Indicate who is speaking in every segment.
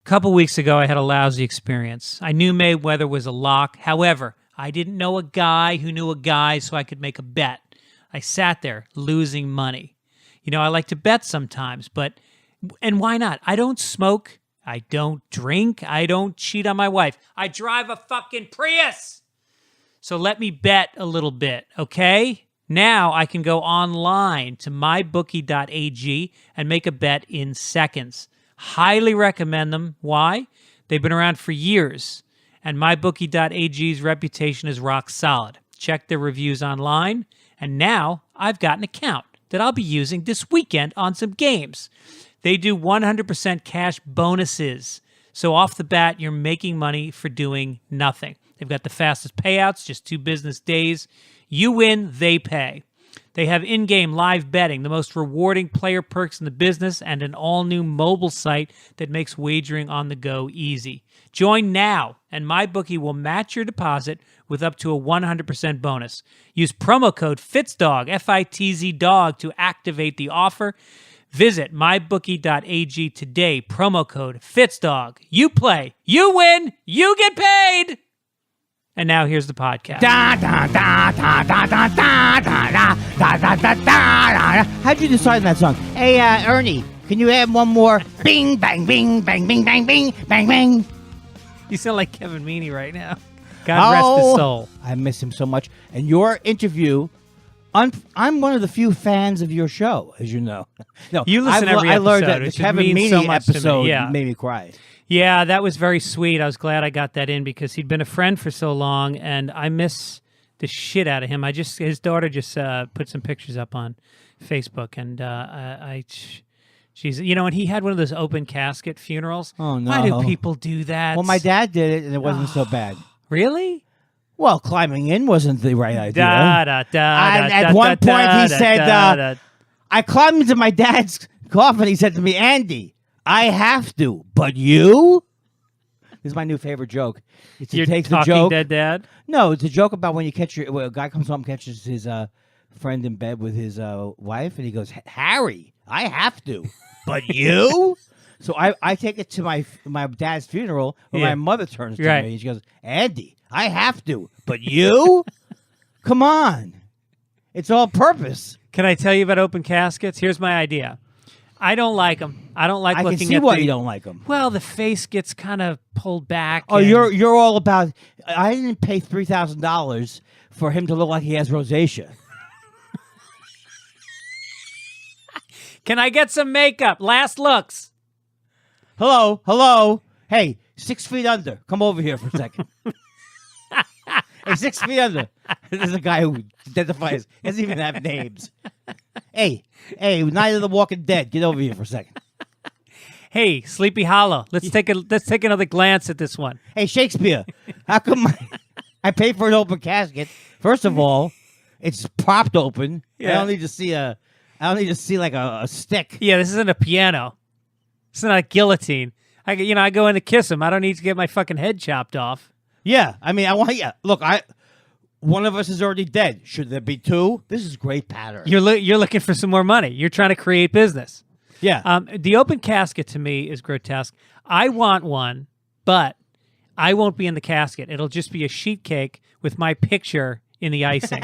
Speaker 1: couple weeks ago, I had a lousy experience. I knew Mayweather was a lock. However, I didn't know a guy who knew a guy, so I could make a bet. I sat there losing money. You know, I like to bet sometimes, and why not? I don't smoke. I don't drink. I don't cheat on my wife. I drive a fucking Prius. So let me bet a little bit, okay? Now I can go online to mybookie.ag and make a bet in seconds. Highly recommend them. Why? They've been around for years, and mybookie.ag's reputation is rock solid. Check their reviews online, and now I've got an account that I'll be using this weekend on some games. They do 100% cash bonuses. So off the bat, you're making money for doing nothing. They've got the fastest payouts, just 2 business days. You win, they pay. They have in-game live betting, the most rewarding player perks in the business, and an all-new mobile site that makes wagering on the go easy. Join now, and MyBookie will match your deposit with up to a 100% bonus. Use promo code FitzDog, F-I-T-Z dog, to activate the offer. Visit mybookie.ag today, promo code FitzDog. You play, you win, you get paid! And now here's the podcast.
Speaker 2: How'd you decide that song? Hey, Ernie, can you add one more? Bing, bang, bing, bang, bing, bang, bing, bang, bang.
Speaker 1: You sound like Kevin Meaney right now. God rest his soul.
Speaker 2: I miss him so much. And your interview, I'm one of the few fans of your show, as you know. No,
Speaker 1: you listen every episode.
Speaker 2: I learned that the Kevin Meaney episode
Speaker 1: yeah.
Speaker 2: made me cry.
Speaker 1: Yeah, that was very sweet. I was glad I got that in because he'd been a friend for so long, and I miss the shit out of him. His daughter just put some pictures up on Facebook, and she's, you know, and he had one of those open casket funerals.
Speaker 2: Oh no!
Speaker 1: Why do people do that?
Speaker 2: Well, my dad did it, and it wasn't so bad.
Speaker 1: Really?
Speaker 2: Well, climbing in wasn't the right idea.
Speaker 1: At
Speaker 2: one point, he said, I climbed into my dad's coffin. He said to me, Andy, I have to, but you? This is my new favorite joke. It's
Speaker 1: You're
Speaker 2: take
Speaker 1: talking
Speaker 2: the joke.
Speaker 1: dead dad?
Speaker 2: No, it's a joke about when a guy comes home, catches his friend in bed with his wife, and he goes, Harry, I have to, but you? So I take it to my dad's funeral, where my mother turns to me, and she goes, Andy, I have to, but you? Come on. It's all purpose.
Speaker 1: Can I tell you about open caskets? Here's my idea. I don't like them. I don't like looking at
Speaker 2: I can see why you don't like them.
Speaker 1: Well, the face gets kind of pulled back.
Speaker 2: Oh, you're all about, I didn't pay $3,000 for him to look like he has rosacea.
Speaker 1: Can I get some makeup? Last looks.
Speaker 2: Hello. Hey, 6 feet under. Come over here for a second. Hey, 6 feet under. There's a guy who identifies. He doesn't even have names. Hey, Night of the Walking Dead. Get over here for a second.
Speaker 1: Hey, Sleepy Hollow. Let's take another glance at this one.
Speaker 2: Hey, Shakespeare. How come I pay for an open casket? First of all, it's propped open. Yeah. I don't need to see like a stick.
Speaker 1: Yeah, this isn't a piano. It's not a guillotine. I go in to kiss him. I don't need to get my fucking head chopped off.
Speaker 2: Yeah, I mean, look, one of us is already dead. Should there be 2? This is great pattern.
Speaker 1: You're looking for some more money. You're trying to create business.
Speaker 2: Yeah.
Speaker 1: The open casket to me is grotesque. I want one, but I won't be in the casket. It'll just be a sheet cake with my picture in the icing.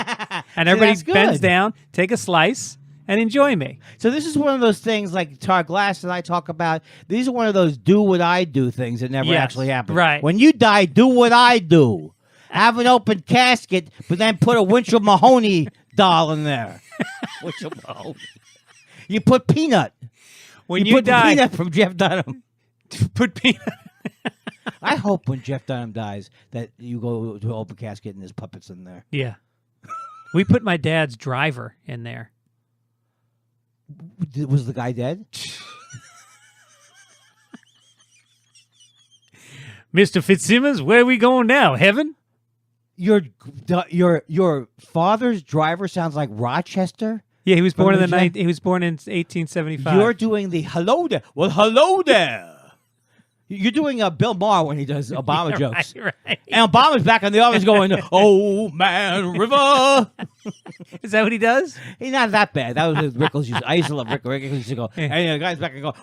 Speaker 1: And everybody bends down, take a slice, and enjoy me.
Speaker 2: So this is one of those things like Todd Glass and I talk about. These are one of those do what I do things that never actually happen.
Speaker 1: Right.
Speaker 2: When you die, do what I do. Have an open casket, but then put a Winchell Mahoney doll in there. Winchell Mahoney. You put Peanut.
Speaker 1: When you
Speaker 2: put
Speaker 1: die,
Speaker 2: Peanut from Jeff Dunham.
Speaker 1: Put Peanut.
Speaker 2: I hope when Jeff Dunham dies that you go to an open casket and there's puppets in there.
Speaker 1: Yeah. We put my dad's driver in there.
Speaker 2: Was the guy dead?
Speaker 1: Mr. Fitzsimmons, where are we going now? Heaven?
Speaker 2: Your father's driver sounds like Rochester.
Speaker 1: Yeah, he was born He was born in 1875.
Speaker 2: You're doing the hello there. Well, hello there. You're doing Bill Maher when he does Obama jokes.
Speaker 1: Right.
Speaker 2: And Obama's back in the office going, "Oh man, River."
Speaker 1: Is that what he does?
Speaker 2: He's not that bad. That was Rickles. I used to love Rickles. Rickles used to go, and the guy's back and go,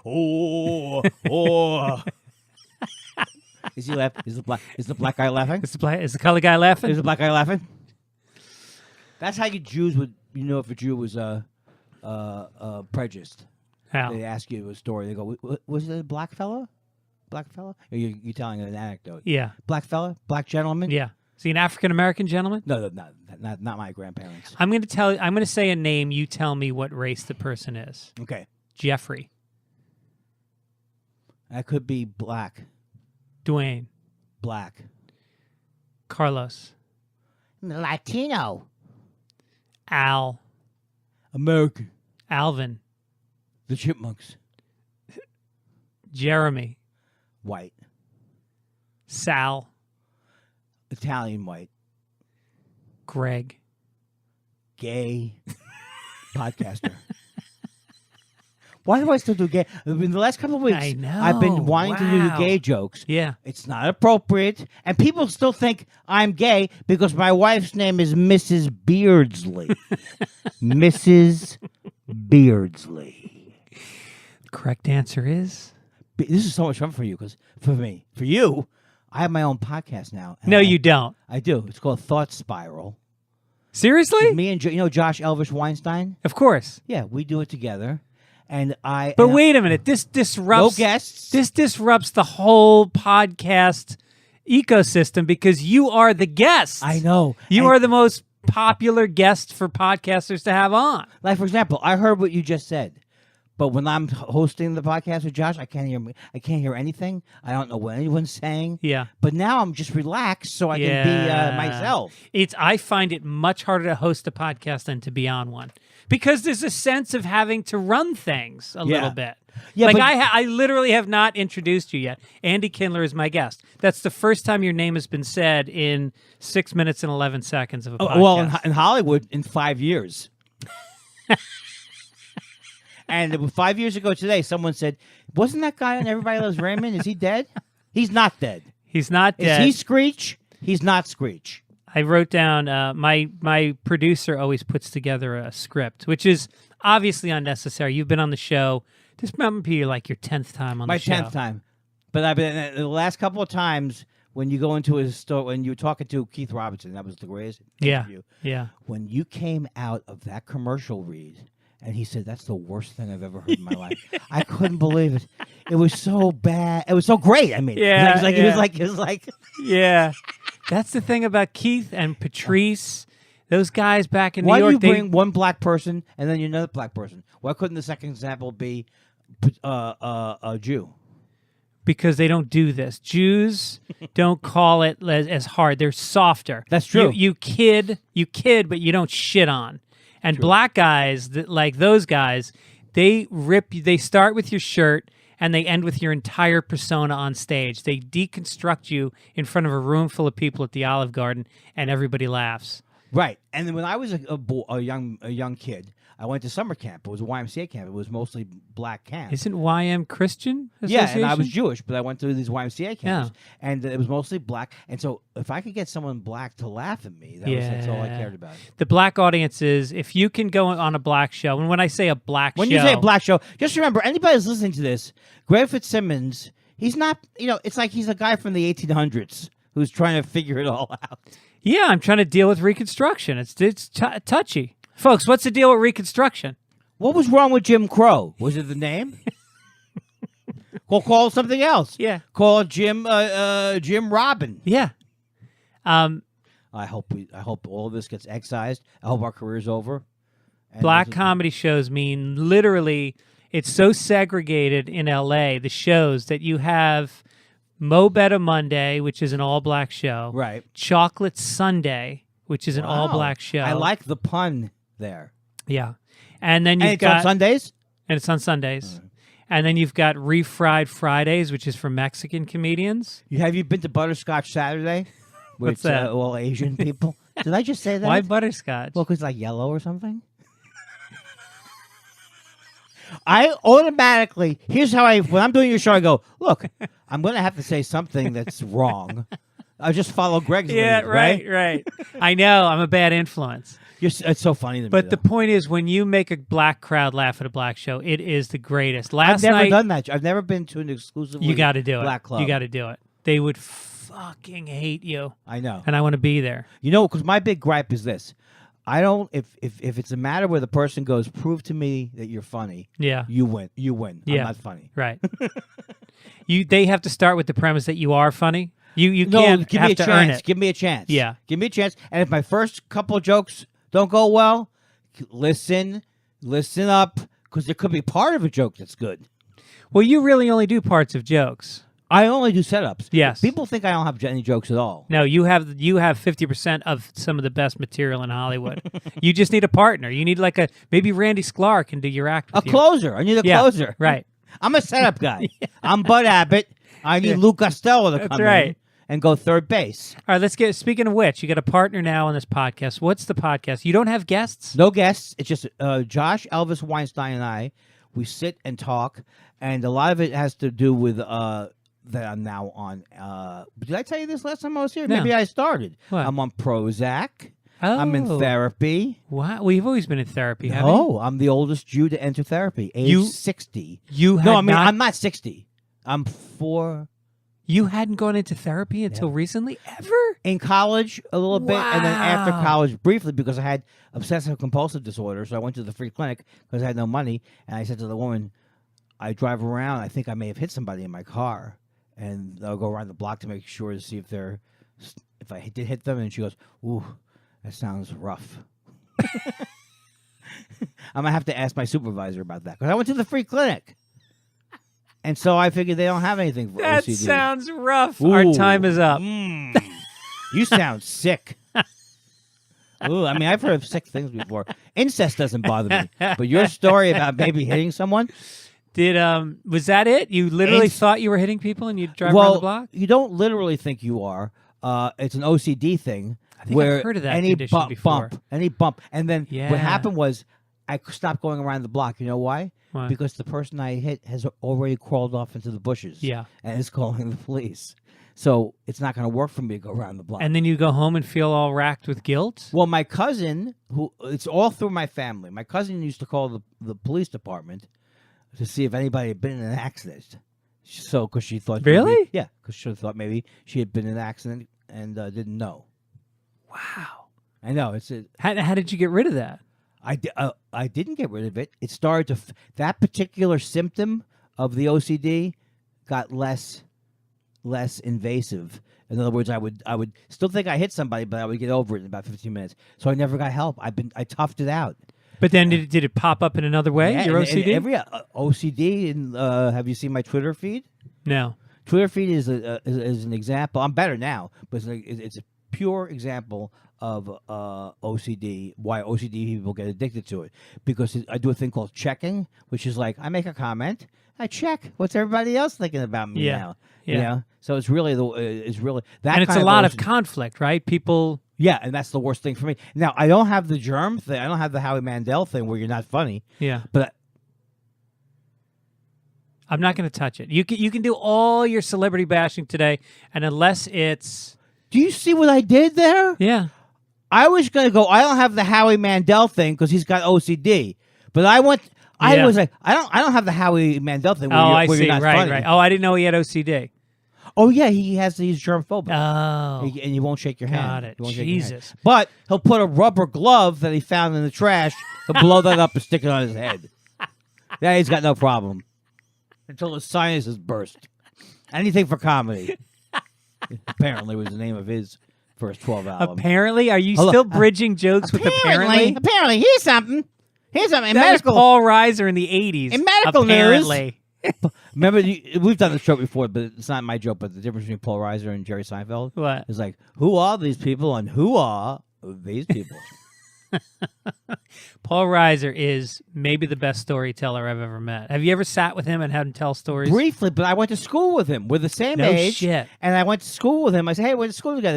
Speaker 2: "Oh." Is he laughing? Is the black guy laughing?
Speaker 1: Is the color guy laughing?
Speaker 2: Is the black guy laughing? That's how you Jews would if a Jew was prejudiced.
Speaker 1: How?
Speaker 2: They ask you a story. They go, "Was it a black fella? Black fella?" Or you're telling an anecdote.
Speaker 1: Yeah.
Speaker 2: Black fella, black gentleman.
Speaker 1: Yeah. Is he an African American gentleman?
Speaker 2: No, not my grandparents.
Speaker 1: I'm going to say a name. You tell me what race the person is.
Speaker 2: Okay.
Speaker 1: Jeffrey.
Speaker 2: That could be black.
Speaker 1: Dwayne.
Speaker 2: Black.
Speaker 1: Carlos.
Speaker 2: Latino.
Speaker 1: Al.
Speaker 2: American.
Speaker 1: Alvin.
Speaker 2: The Chipmunks.
Speaker 1: Jeremy.
Speaker 2: White.
Speaker 1: Sal.
Speaker 2: Italian white.
Speaker 1: Greg.
Speaker 2: Gay. Podcaster. Why do I still do gay? In the last couple of weeks,
Speaker 1: I know.
Speaker 2: I've been wanting to do
Speaker 1: Wow.
Speaker 2: gay jokes.
Speaker 1: Yeah.
Speaker 2: It's not appropriate. And people still think I'm gay because my wife's name is Mrs. Beardsley. Mrs. Beardsley.
Speaker 1: The correct answer is?
Speaker 2: This is so much fun for you because for me, for you, I have my own podcast now.
Speaker 1: No, you don't.
Speaker 2: I do. It's called Thought Spiral.
Speaker 1: Seriously?
Speaker 2: Me and Josh Elvis Weinstein?
Speaker 1: Of course.
Speaker 2: Yeah, we do it together. And
Speaker 1: But wait a minute. This disrupts.
Speaker 2: No guests.
Speaker 1: This disrupts the whole podcast ecosystem because you are the guest.
Speaker 2: I know.
Speaker 1: You
Speaker 2: And-
Speaker 1: are the most popular guest for podcasters to have on.
Speaker 2: Like, for example, I heard what you just said, but when I'm hosting the podcast with Josh, I can't hear anything. I don't know what anyone's saying.
Speaker 1: Yeah.
Speaker 2: But now I'm just relaxed, so I can be myself.
Speaker 1: I find it much harder to host a podcast than to be on one because there's a sense of having to run things a little bit.
Speaker 2: Yeah,
Speaker 1: like
Speaker 2: but-
Speaker 1: I literally have not introduced you yet. Andy Kindler is my guest. That's the first time your name has been said in 6 minutes and 11 seconds of a podcast.
Speaker 2: Well, in Hollywood, in 5 years. And 5 years ago today, someone said, "Wasn't that guy on Everybody Loves Raymond? Is he dead?" He's not dead.
Speaker 1: He's not dead.
Speaker 2: Is he Screech? He's not Screech.
Speaker 1: I wrote down my producer always puts together a script, which is obviously unnecessary. You've been on the show. This might be like your 10th time on
Speaker 2: My
Speaker 1: the show.
Speaker 2: 10th time. But I've been the last couple of times when you go into his store, when you were talking to Keith Robinson, that was the greatest interview.
Speaker 1: Yeah.
Speaker 2: When you came out of that commercial read, and he said, "That's the worst thing I've ever heard in my life." I couldn't believe it. It was so bad. It was so great. I mean,
Speaker 1: Yeah,
Speaker 2: it was like.
Speaker 1: Yeah. That's the thing about Keith and Patrice. Those guys back in
Speaker 2: Why
Speaker 1: New
Speaker 2: do
Speaker 1: York.
Speaker 2: you bring one black person and then another black person? Why couldn't the second example be a Jew?
Speaker 1: Because they don't do this. Jews don't call it as hard. They're softer.
Speaker 2: That's true.
Speaker 1: You kid, but you don't shit on. And black guys, like those guys, they start with your shirt and they end with your entire persona on stage. They deconstruct you in front of a room full of people at the Olive Garden, and everybody laughs.
Speaker 2: Right. And then when I was a young kid, I went to summer camp. It was a YMCA camp. It was mostly black camp.
Speaker 1: Isn't YM Christian
Speaker 2: Yeah, and I
Speaker 1: Association?
Speaker 2: was Jewish, but I went to these YMCA camps, and it was mostly black. And so if I could get someone black to laugh at me, that's all I cared about.
Speaker 1: The black audience is, if you can go on a black show, and when I say a black
Speaker 2: When
Speaker 1: show...
Speaker 2: you say a black show, just remember, anybody who's listening to this, Greg Fitzsimmons, he's not, it's like he's a guy from the 1800s who's trying to figure it all out.
Speaker 1: Yeah, I'm trying to deal with Reconstruction. It's touchy. Folks, what's the deal with Reconstruction?
Speaker 2: What was wrong with Jim Crow? Was it the name? Call it something else.
Speaker 1: Yeah.
Speaker 2: Call it Jim Robin.
Speaker 1: Yeah.
Speaker 2: I hope all of this gets excised. I hope our career's over. And
Speaker 1: Black
Speaker 2: this is-
Speaker 1: comedy shows mean literally, it's so segregated in LA, the shows, that you have Mo Better Monday, which is an all-black show.
Speaker 2: Right.
Speaker 1: Chocolate Sunday, which is an
Speaker 2: Wow.
Speaker 1: all-black show.
Speaker 2: I like the pun there.
Speaker 1: Yeah. And then
Speaker 2: And
Speaker 1: you've
Speaker 2: it's
Speaker 1: got...
Speaker 2: on Sundays?
Speaker 1: And it's on Sundays. And then you've got Refried Fridays, which is for Mexican comedians.
Speaker 2: Have you been to Butterscotch Saturday? Where
Speaker 1: What's
Speaker 2: it's,
Speaker 1: that?
Speaker 2: all Asian people. Did I just say that?
Speaker 1: Why butterscotch?
Speaker 2: Well, because like yellow or something? I automatically, here's how when I'm doing your show, I go, look, I'm going to have to say something that's wrong. I just follow Greg's
Speaker 1: yeah,
Speaker 2: lead,
Speaker 1: right. I know. I'm a bad influence.
Speaker 2: It's so funny to me.
Speaker 1: But the
Speaker 2: though.
Speaker 1: point is, when you make a black crowd laugh at a black show, it is the greatest.
Speaker 2: I've
Speaker 1: Last
Speaker 2: never
Speaker 1: night,
Speaker 2: done that. I've never been to an exclusively
Speaker 1: you got to do it.
Speaker 2: black club.
Speaker 1: You got to do it. they would fucking hate you.
Speaker 2: I know.
Speaker 1: And I want to be there.
Speaker 2: You know, because my big gripe is this. I don't. If it's a matter where the person goes, prove to me that you're funny.
Speaker 1: Yeah.
Speaker 2: You win. You win.
Speaker 1: Yeah.
Speaker 2: I'm not funny.
Speaker 1: Right. They have to start with the premise that you are funny. You
Speaker 2: No,
Speaker 1: can't
Speaker 2: give
Speaker 1: have
Speaker 2: me a
Speaker 1: to
Speaker 2: chance.
Speaker 1: earn it.
Speaker 2: Give me a chance.
Speaker 1: Yeah.
Speaker 2: Give me a chance. And if my first couple of jokes don't go well, listen up, because there could be part of a joke that's good.
Speaker 1: Well, you really only do parts of jokes.
Speaker 2: I only do setups.
Speaker 1: Yes.
Speaker 2: People think I don't have any jokes at all.
Speaker 1: No, you have 50% of some of the best material in Hollywood. You just need a partner. You need maybe Randy Sklar can do your act with
Speaker 2: A
Speaker 1: you.
Speaker 2: closer. I need a closer.
Speaker 1: Right.
Speaker 2: I'm a setup guy. I'm Bud Abbott. I need Lou Costello to come
Speaker 1: right.
Speaker 2: in and go third base.
Speaker 1: All right, speaking of which, you got a partner now on this podcast. What's the podcast? You don't have guests?
Speaker 2: No guests. It's just Josh, Elvis Weinstein, and I. We sit and talk, and a lot of it has to do with that I'm now on. Did I tell you this last time I was here?
Speaker 1: No.
Speaker 2: Maybe I started.
Speaker 1: What?
Speaker 2: I'm on Prozac.
Speaker 1: Oh.
Speaker 2: I'm in therapy.
Speaker 1: Wow. Well, you've always been in therapy, haven't you?
Speaker 2: Oh, I'm the oldest Jew to enter therapy, age 60.
Speaker 1: You had
Speaker 2: No, I mean,
Speaker 1: not,
Speaker 2: I'm not 60. I'm 4.
Speaker 1: You hadn't gone into therapy until recently? Ever?
Speaker 2: In college, a little bit, and then after
Speaker 1: Wow.
Speaker 2: college, briefly, because I had obsessive-compulsive disorder, so I went to the free clinic because I had no money, and I said to the woman, I drive around, I think I may have hit somebody in my car, and I'll go around the block to make sure to see if I did hit them, and she goes, ooh, that sounds rough. I'm going to have to ask my supervisor about that, because I went to the free clinic. And so I figured they don't have anything for
Speaker 1: That
Speaker 2: OCD.
Speaker 1: sounds rough.
Speaker 2: Ooh.
Speaker 1: Our time is up.
Speaker 2: You sound sick. Ooh, I mean, I've heard of sick things before. Incest doesn't bother me, but your story about maybe hitting someone.
Speaker 1: Was that it? You literally thought you were hitting people and you drive around the block?
Speaker 2: You don't literally think you are. It's an OCD thing.
Speaker 1: I think
Speaker 2: where
Speaker 1: I've heard of that
Speaker 2: any
Speaker 1: condition before.
Speaker 2: any bump, and then
Speaker 1: Yeah.
Speaker 2: what happened was I stopped going around the block. You know why?
Speaker 1: Why?
Speaker 2: Because the person I hit has already crawled off into the bushes.
Speaker 1: Yeah.
Speaker 2: And is calling the police. So it's not going to work for me to go around the block.
Speaker 1: And then you go home and feel all racked with guilt?
Speaker 2: Well, my cousin, it's all through my family. My cousin used to call the police department to see if anybody had been in an accident. So, because she thought,
Speaker 1: Really?
Speaker 2: because she thought maybe she had been in an accident and didn't know.
Speaker 1: Wow.
Speaker 2: I know
Speaker 1: How did you get rid of that?
Speaker 2: I didn't get rid of it. It started to that particular symptom of the OCD got less invasive. In other words, I would still think I hit somebody, but I would get over it in about 15 minutes. So I never got help. I toughed it out.
Speaker 1: But then did it pop up in another way?
Speaker 2: Yeah,
Speaker 1: Your
Speaker 2: and
Speaker 1: OCD?
Speaker 2: every OCD. And have you seen my Twitter feed?
Speaker 1: No.
Speaker 2: Twitter feed is an example. I'm better now, but it's a pure example of OCD. Why OCD people get addicted to it? Because I do a thing called checking, which is like I make a comment, I check what's everybody else thinking about me now.
Speaker 1: Yeah.
Speaker 2: You know? So it's really that.
Speaker 1: And it's
Speaker 2: kind
Speaker 1: a lot of
Speaker 2: OCD.
Speaker 1: conflict, right? People.
Speaker 2: Yeah, and that's the worst thing for me. Now I don't have the germ thing. I don't have the Howie Mandel thing where you're not funny.
Speaker 1: Yeah.
Speaker 2: But
Speaker 1: I'm not going to touch it. You can do all your celebrity bashing today, and unless it's.
Speaker 2: do you see what I did there?
Speaker 1: Yeah.
Speaker 2: I was going to go, I don't have the Howie Mandel thing because he's got OCD. But I was like, I don't have the Howie Mandel thing where,
Speaker 1: I
Speaker 2: where
Speaker 1: see.
Speaker 2: you're not
Speaker 1: Right,
Speaker 2: funny.
Speaker 1: right. Oh, I didn't know he had OCD.
Speaker 2: Oh, yeah, he's germphobic.
Speaker 1: Oh.
Speaker 2: And he won't shake your hand.
Speaker 1: Got it.
Speaker 2: He won't shake your hand.
Speaker 1: Jesus.
Speaker 2: But he'll put a rubber glove that he found in the trash, he'll blow that up and stick it on his head. Yeah, he's got no problem. Until his sinuses burst. Anything for comedy. Apparently was the name of his first 12 album.
Speaker 1: Apparently? Are you still bridging jokes with apparently?
Speaker 2: Apparently, here's something. Here's something. In
Speaker 1: That was
Speaker 2: medical,
Speaker 1: Paul Reiser in the 80s.
Speaker 2: In medical news-
Speaker 1: apparently.
Speaker 2: Remember, we've done this joke before, but it's not my joke. But the difference between Paul Reiser and Jerry Seinfeld
Speaker 1: What?
Speaker 2: is like, who are these people and who are these people?
Speaker 1: Paul Reiser is maybe the best storyteller I've ever met. Have you ever sat with him and had him tell stories?
Speaker 2: Briefly, but I went to school with him. We're the same
Speaker 1: No
Speaker 2: age.
Speaker 1: shit.
Speaker 2: And I went to school with him. I said, hey, we went to school together.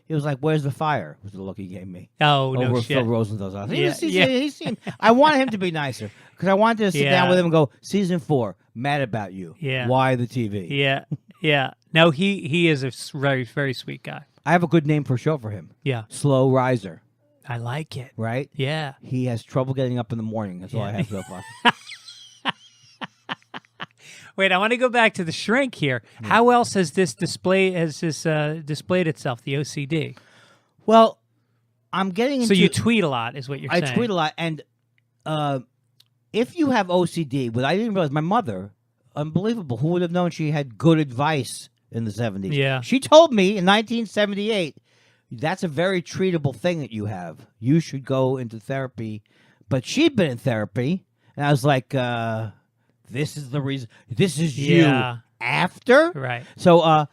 Speaker 2: He was like, where's the fire? Was the look he gave me.
Speaker 1: Oh, no
Speaker 2: Over
Speaker 1: shit.
Speaker 2: Phil Rosenthal's house.
Speaker 1: Yeah,
Speaker 2: He seemed, I wanted him to be nicer because I wanted to sit down
Speaker 1: Yeah.
Speaker 2: with him and go, season 4, mad about you.
Speaker 1: Yeah.
Speaker 2: Why the TV?
Speaker 1: Yeah, yeah. No, he is a very, very sweet guy.
Speaker 2: I have a good name for a show for him.
Speaker 1: Yeah.
Speaker 2: Slow Riser,
Speaker 1: I like it.
Speaker 2: right?
Speaker 1: Yeah.
Speaker 2: He has trouble getting up in the morning. That's all I
Speaker 1: Yeah.
Speaker 2: have so far.
Speaker 1: Wait, I want to go back to the shrink here. How else has this displayed itself? The OCD.
Speaker 2: Well, I'm getting into.
Speaker 1: So you tweet a lot, is what you're saying.
Speaker 2: I tweet a lot, and if you have OCD, what I didn't realize, my mother, unbelievable, who would have known she had good advice in the 70s?
Speaker 1: Yeah.
Speaker 2: She told me in 1978, that's a very treatable thing that you have. You should go into therapy. But she'd been in therapy, and I was like, this is the reason. This is you after?
Speaker 1: Right.
Speaker 2: So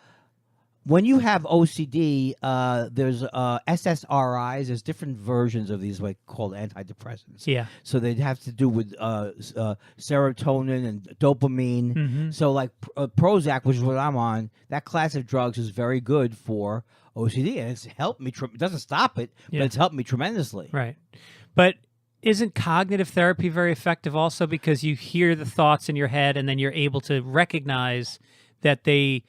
Speaker 2: when you have OCD, there's SSRIs. There's different versions of these, like called antidepressants.
Speaker 1: Yeah.
Speaker 2: So they'd have to do with serotonin and dopamine.
Speaker 1: Mm-hmm.
Speaker 2: So like Prozac, which is what I'm on, that class of drugs is very good for OCD, and it's helped me. It doesn't stop it, but it's helped me tremendously.
Speaker 1: Right. But isn't cognitive therapy very effective also, because you hear the thoughts in your head and then you're able to recognize that they...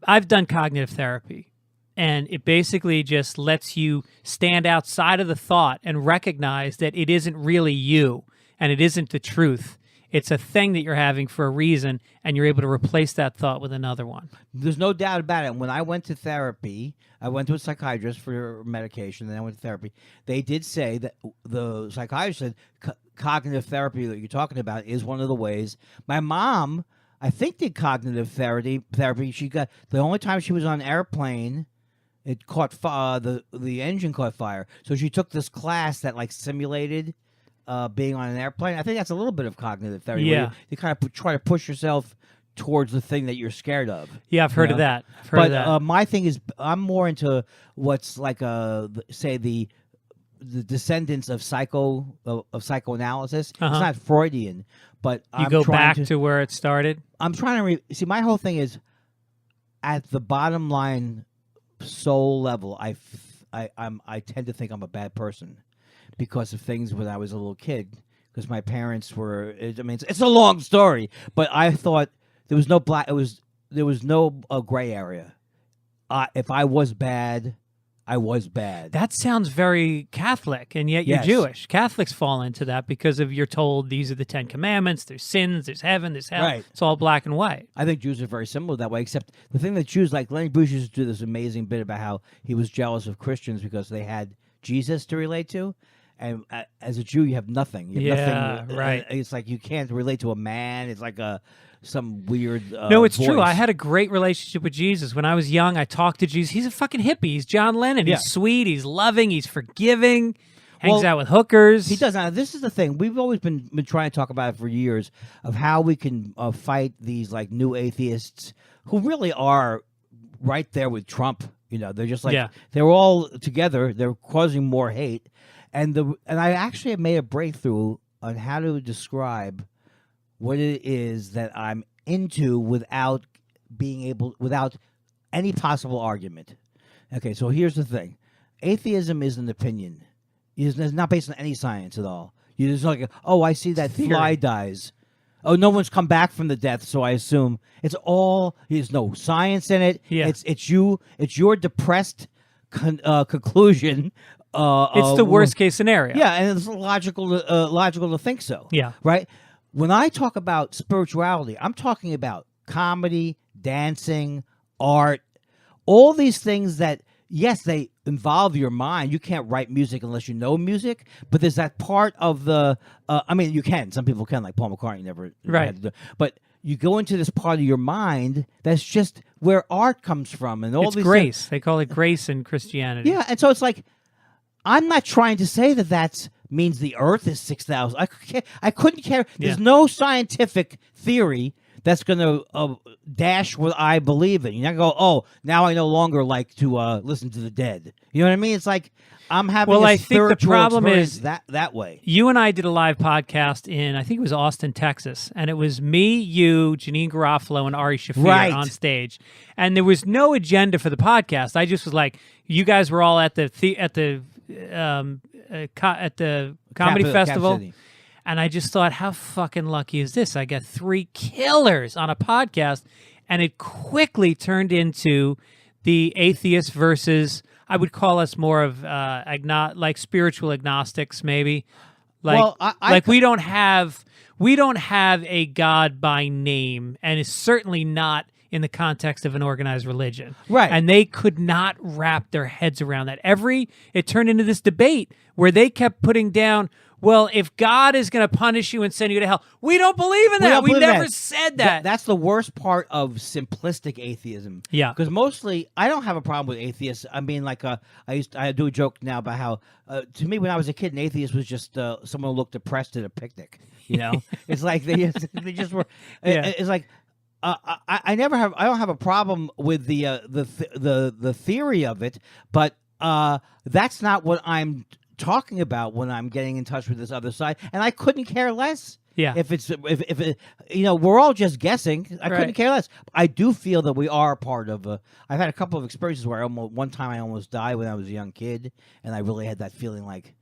Speaker 1: I've done cognitive therapy, and it basically just lets you stand outside of the thought and recognize that it isn't really you and it isn't the truth. It's a thing that you're having for a reason, and you're able to replace that thought with another one.
Speaker 2: There's no doubt about it. When I went to therapy, I went to a psychiatrist for medication, and then I went to therapy. They did say that the psychiatrist said cognitive therapy that you're talking about is one of the ways. My mom, I think, did cognitive therapy. She got the only time she was on an airplane, it caught the engine caught fire. So she took this class that like simulated being on an airplane. I think that's a little bit of cognitive therapy.
Speaker 1: Yeah,
Speaker 2: you kind of try to push yourself towards the thing that you're scared of.
Speaker 1: Yeah, I've heard of that.
Speaker 2: My thing is, I'm more into what's like say the descendants of psychoanalysis. It's not Freudian, but
Speaker 1: you go back to where it started.
Speaker 2: I'm trying to see. My whole thing is at the bottom line, soul level. I tend to think I'm a bad person because of things when I was a little kid. Because my parents were. I mean, it's a long story, but I thought there was no black. There was no gray area. If I was bad, I was bad.
Speaker 1: That sounds very Catholic, and yet you're Jewish. Catholics fall into that because of you're told these are the 10 Commandments, there's sins, there's heaven, there's hell.
Speaker 2: Right.
Speaker 1: It's all black and white.
Speaker 2: I think Jews are very similar that way, except the thing that Jews, like Lenny Bruce used to do this amazing bit about how he was jealous of Christians because they had Jesus to relate to. And as a Jew, you have nothing. You have nothing,
Speaker 1: right.
Speaker 2: It's like you can't relate to a man. It's like some weird
Speaker 1: No, it's
Speaker 2: voice.
Speaker 1: true. I had a great relationship with Jesus. When I was young, I talked to Jesus. He's a fucking hippie. He's John Lennon. He's sweet. He's loving. He's forgiving. Hangs out with hookers.
Speaker 2: He does. Now, this is the thing. We've always been trying to talk about it for years of how we can fight these like new atheists who really are right there with Trump. You know, they're just like they're all together. They're causing more hate. And I actually have made a breakthrough on how to describe what it is that I'm into without any possible argument. Okay, so here's the thing. Atheism is an opinion. It's not based on any science at all. You're just like, oh, I see that fly dies. Oh, no one's come back from the death, so I assume there's no science in it.
Speaker 1: Yeah.
Speaker 2: It's your depressed conclusion.
Speaker 1: It's the worst case scenario.
Speaker 2: Yeah, and it's logical to think so.
Speaker 1: Yeah.
Speaker 2: Right? When I talk about spirituality, I'm talking about comedy, dancing, art, all these things that, yes, they involve your mind. You can't write music unless you know music, but there's that part of the, I mean, you can. Some people can, like Paul McCartney never had to do it. But you go into this part of your mind that's just where art comes from. And all
Speaker 1: it's
Speaker 2: these
Speaker 1: grace.
Speaker 2: things.
Speaker 1: They call it grace in Christianity.
Speaker 2: Yeah, and so it's like, I'm not trying to say that means the Earth is 6,000. I couldn't care. There's no scientific theory that's going to dash what I believe in. You're not going to go, oh, now I no longer like to listen to the dead. You know what I mean? It's like I'm having
Speaker 1: I think the problem is
Speaker 2: that way.
Speaker 1: You and I did a live podcast in, I think it was Austin, Texas, and it was me, you, Janine Garofalo, and Ari Shafir on stage. And there was no agenda for the podcast. I just was like, you guys were all at the comedy festival, and I just thought, how fucking lucky is this? I got 3 killers on a podcast, and it quickly turned into the atheist versus, I would call us more of like spiritual agnostics, maybe. Like,
Speaker 2: well,
Speaker 1: we don't have we don't have a God by name, and it's certainly not in the context of an organized religion.
Speaker 2: Right.
Speaker 1: And they could not wrap their heads around that. It turned into this debate where they kept putting down, well, if God is going to punish you and send you to hell, we don't believe in that. We never said that.
Speaker 2: That's the worst part of simplistic atheism.
Speaker 1: Yeah.
Speaker 2: Because mostly, I don't have a problem with atheists. I mean, like, I do a joke now about how, to me, when I was a kid, an atheist was just someone who looked depressed at a picnic. You know, it's like they just were.
Speaker 1: Yeah.
Speaker 2: It's like. I don't have a problem with the theory of it, but that's not what I'm talking about when I'm getting in touch with this other side, and I couldn't care less.
Speaker 1: Yeah.
Speaker 2: If it, we're all just guessing. I couldn't care less. I do feel that we are part of a. I've had a couple of experiences where one time I almost died when I was a young kid, and I really had that feeling like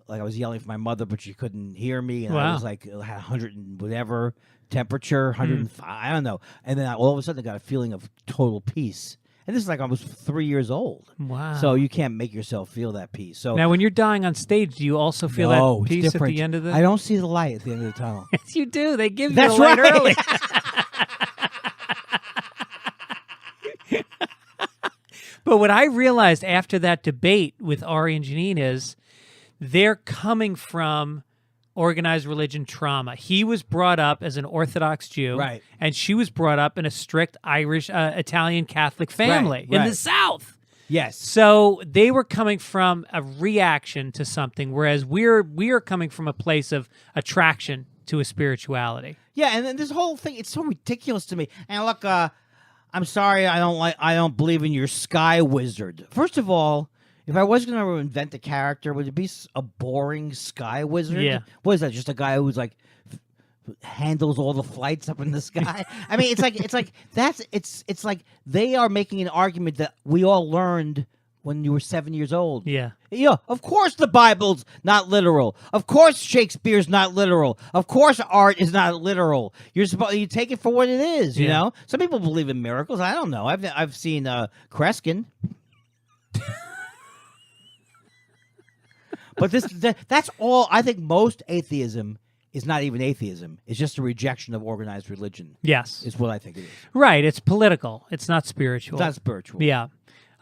Speaker 2: I was yelling for my mother, but she couldn't hear me, and I was like, I had 100 and whatever temperature, 105, I don't know, and then all of a sudden I got a feeling of total peace. And this is like I was 3 years old.
Speaker 1: Wow.
Speaker 2: So you can't make yourself feel that peace. So
Speaker 1: now, when you're dying on stage, do you also feel that peace at the end of the?
Speaker 2: I don't see the light at the end of the tunnel.
Speaker 1: Yes, you do. They give you
Speaker 2: That's
Speaker 1: the light
Speaker 2: right.
Speaker 1: early. But what I realized after that debate with Ari and Janine is they're coming from organized religion trauma. He was brought up as an Orthodox Jew,
Speaker 2: Right.
Speaker 1: and she was brought up in a strict Irish, Italian Catholic family in the South.
Speaker 2: Yes.
Speaker 1: So they were coming from a reaction to something, whereas we are coming from a place of attraction to a spirituality.
Speaker 2: Yeah, and then this whole thing, it's so ridiculous to me. And look, I'm sorry, I don't believe in your sky wizard. First of all, if I was going to invent a character, would it be a boring sky wizard?
Speaker 1: Yeah.
Speaker 2: What is that? Just a guy who's like handles all the flights up in the sky? I mean, it's like they are making an argument that we all learned when you were 7 years old.
Speaker 1: Yeah.
Speaker 2: Yeah, of course the Bible's not literal. Of course Shakespeare's not literal. Of course art is not literal. You take it for what it is, you know? Some people believe in miracles. I don't know. I've seen Kreskin. But that's all. I think most atheism is not even atheism. It's just a rejection of organized religion.
Speaker 1: Yes.
Speaker 2: Is what I think it is.
Speaker 1: Right. It's political. It's not spiritual.
Speaker 2: It's not spiritual.
Speaker 1: Yeah.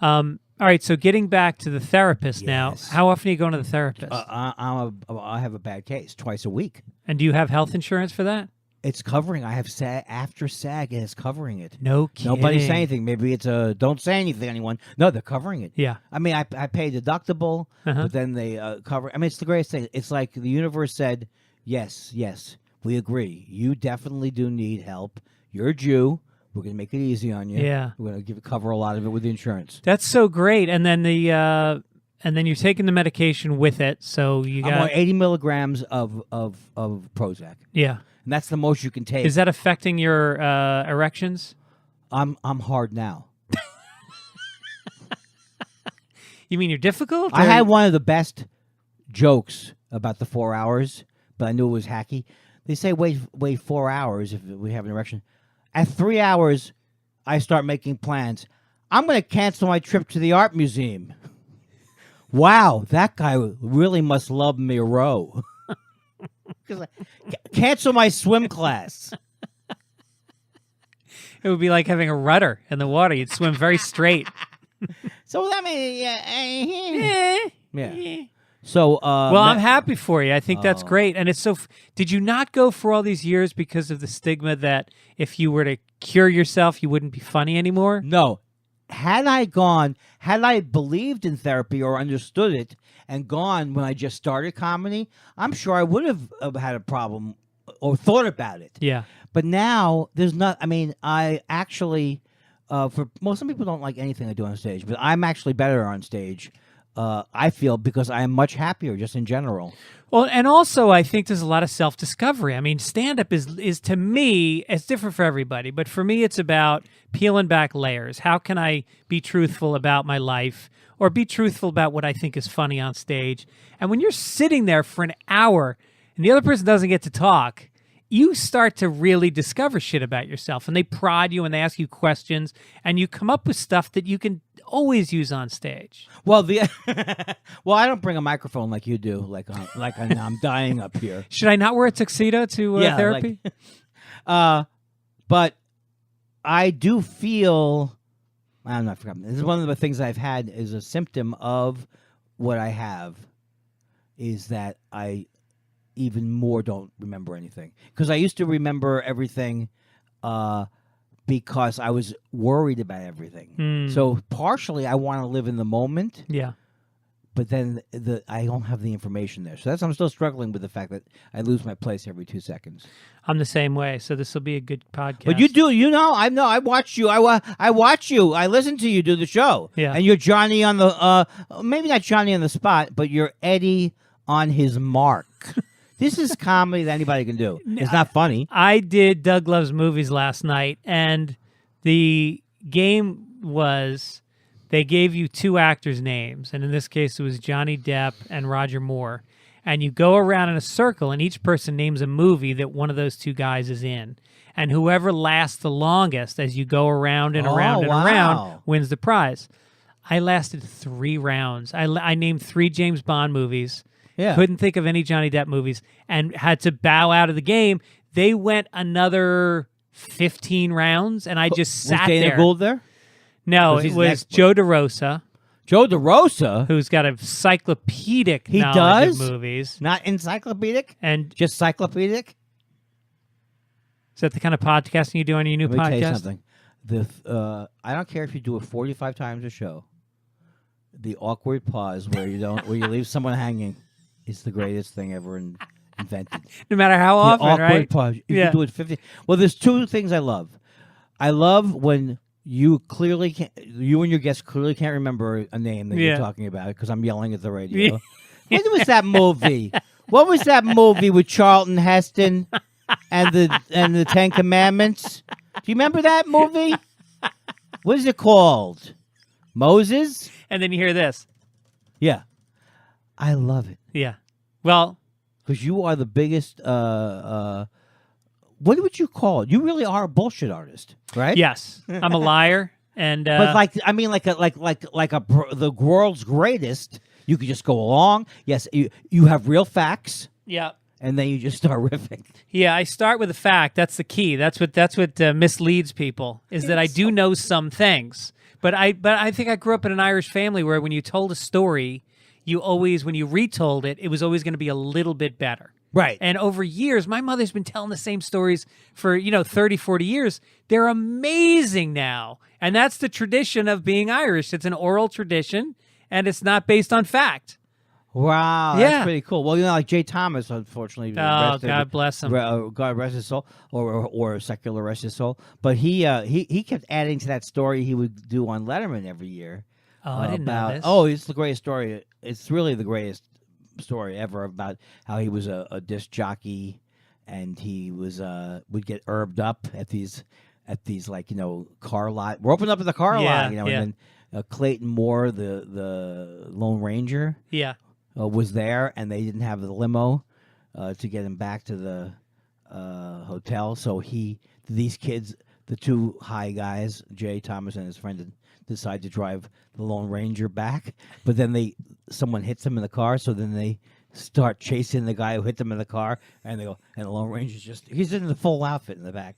Speaker 1: All right. So getting back to the therapist now, how often are you going to the therapist?
Speaker 2: I have a bad case twice a week.
Speaker 1: And do you have health insurance for that?
Speaker 2: It's covering. I have after SAG, and it's covering it.
Speaker 1: No kidding.
Speaker 2: Nobody's saying anything. Maybe it's a don't say anything, anyone. No, they're covering it.
Speaker 1: Yeah.
Speaker 2: I mean, I pay deductible, but then they cover. I mean, it's the greatest thing. It's like the universe said, yes, we agree. You definitely do need help. You're a Jew. We're going to make it easy on you.
Speaker 1: Yeah.
Speaker 2: We're going to cover a lot of it with the insurance.
Speaker 1: That's so great. And then you're taking the medication with it. So you got
Speaker 2: I'm on 80 milligrams of Prozac.
Speaker 1: Yeah.
Speaker 2: And that's the most you can take.
Speaker 1: Is that affecting your erections?
Speaker 2: I'm hard now.
Speaker 1: You mean you're difficult?
Speaker 2: I had one of the best jokes about the 4 hours, but I knew it was hacky. They say wait 4 hours if we have an erection. At 3 hours, I start making plans. I'm going to cancel my trip to the art museum. Wow, that guy really must love me a row. Cancel my swim class.
Speaker 1: It would be like having a rudder in the water. You'd swim very straight.
Speaker 2: So that means, yeah. So,
Speaker 1: well, I'm happy for you. I think that's great. And it's so. Did you not go for all these years because of the stigma that if you were to cure yourself, you wouldn't be funny anymore?
Speaker 2: No. Had I believed in therapy or understood it and gone when I just started comedy, I'm sure I would have had a problem or thought about it.
Speaker 1: Yeah.
Speaker 2: But now there's not. I mean, I actually, some people don't like anything I do on stage, but I'm actually better on stage. I feel because I am much happier just in general.
Speaker 1: Well, and also I think there's a lot of self-discovery. I mean, stand-up is to me, it's different for everybody, but for me it's about peeling back layers. How can I be truthful about my life or be truthful about what I think is funny on stage? And when you're sitting there for an hour and the other person doesn't get to talk, you start to really discover shit about yourself, and they prod you and they ask you questions, and you come up with stuff that you can always use on stage.
Speaker 2: Well, well, I don't bring a microphone like you do. I'm dying up here.
Speaker 1: Should I not wear a tuxedo to therapy?
Speaker 2: But I do feel. I'm not forgetting. This is one of the things I've had is a symptom of what I have. Is that I even more don't remember anything, because I used to remember everything because I was worried about everything. So partially I want to live in the moment.
Speaker 1: Yeah.
Speaker 2: But then I don't have the information there. So I'm still struggling with the fact that I lose my place every 2 seconds.
Speaker 1: I'm the same way. So this will be a good podcast.
Speaker 2: But you do, I watch you. I watch you. I listen to you do the show.
Speaker 1: Yeah.
Speaker 2: And you're Johnny on the maybe not Johnny on the spot, but you're Eddie on his mark. This is comedy that anybody can do. It's not funny.
Speaker 1: I did Doug Loves Movies last night, and the game was they gave you two actors' names, and in this case it was Johnny Depp and Roger Moore. And you go around in a circle, and each person names a movie that one of those two guys is in. And whoever lasts the longest as you go around and around and around wins the prize. I lasted 3 rounds. I named 3 James Bond movies.
Speaker 2: Yeah.
Speaker 1: Couldn't think of any Johnny Depp movies and had to bow out of the game. They went another 15 rounds, and I just sat
Speaker 2: Dana
Speaker 1: there.
Speaker 2: Gould there?
Speaker 1: No, it was Joe DeRosa.
Speaker 2: Joe DeRosa?
Speaker 1: Who's got a encyclopedic
Speaker 2: He
Speaker 1: knowledge
Speaker 2: does?
Speaker 1: of movies.
Speaker 2: Not encyclopedic?
Speaker 1: And
Speaker 2: just cyclopedic?
Speaker 1: Is that the kind of podcasting you do on your new
Speaker 2: podcast? Let me tell you
Speaker 1: something.
Speaker 2: I don't care if you do it 45 times a show. The awkward pause where you leave someone hanging is the greatest thing ever invented.
Speaker 1: No matter how often,
Speaker 2: awkward
Speaker 1: right?
Speaker 2: Pause. You can do it 50. Well, there's 2 things I love. I love when you and your guests clearly can't remember a name that you're talking about because I'm yelling at the radio. What was that movie? What was that movie with Charlton Heston and the 10 Commandments? Do you remember that movie? What is it called? Moses?
Speaker 1: And then you hear this.
Speaker 2: Yeah. I love it.
Speaker 1: Yeah. Well,
Speaker 2: because you are the biggest what would you call it? You really are a bullshit artist, right?
Speaker 1: Yes. I'm a liar, and
Speaker 2: but the world's greatest. You could just go along. Yes, you have real facts.
Speaker 1: Yeah.
Speaker 2: And then you just start riffing.
Speaker 1: Yeah, I start with a fact. That's the key. That's what misleads people, is that I do know some things. But I think I grew up in an Irish family where when you told a story, when you retold it, it was always going to be a little bit better.
Speaker 2: Right.
Speaker 1: And over years, my mother's been telling the same stories for, 30, 40 years. They're amazing now. And that's the tradition of being Irish. It's an oral tradition, and it's not based on fact.
Speaker 2: Wow, that's pretty cool. Well, like Jay Thomas, unfortunately.
Speaker 1: God bless him.
Speaker 2: God rest his soul, or secular rest his soul. But he kept adding to that story he would do on Letterman every year.
Speaker 1: Oh, I didn't know this.
Speaker 2: Oh, it's the greatest story. It's really the greatest story ever about how he was a disc jockey, and he was would get herbed up at these car lot. We're opening up at the car lot, and then Clayton Moore, the Lone Ranger.
Speaker 1: Yeah.
Speaker 2: Was there, and they didn't have the limo to get him back to the hotel. So these kids, the 2 high guys, Jay Thomas and his friend, decide to drive the Lone Ranger back. But then someone hits them in the car, so then they start chasing the guy who hit them in the car, and they go, and the Lone Ranger's he's in the full outfit in the back.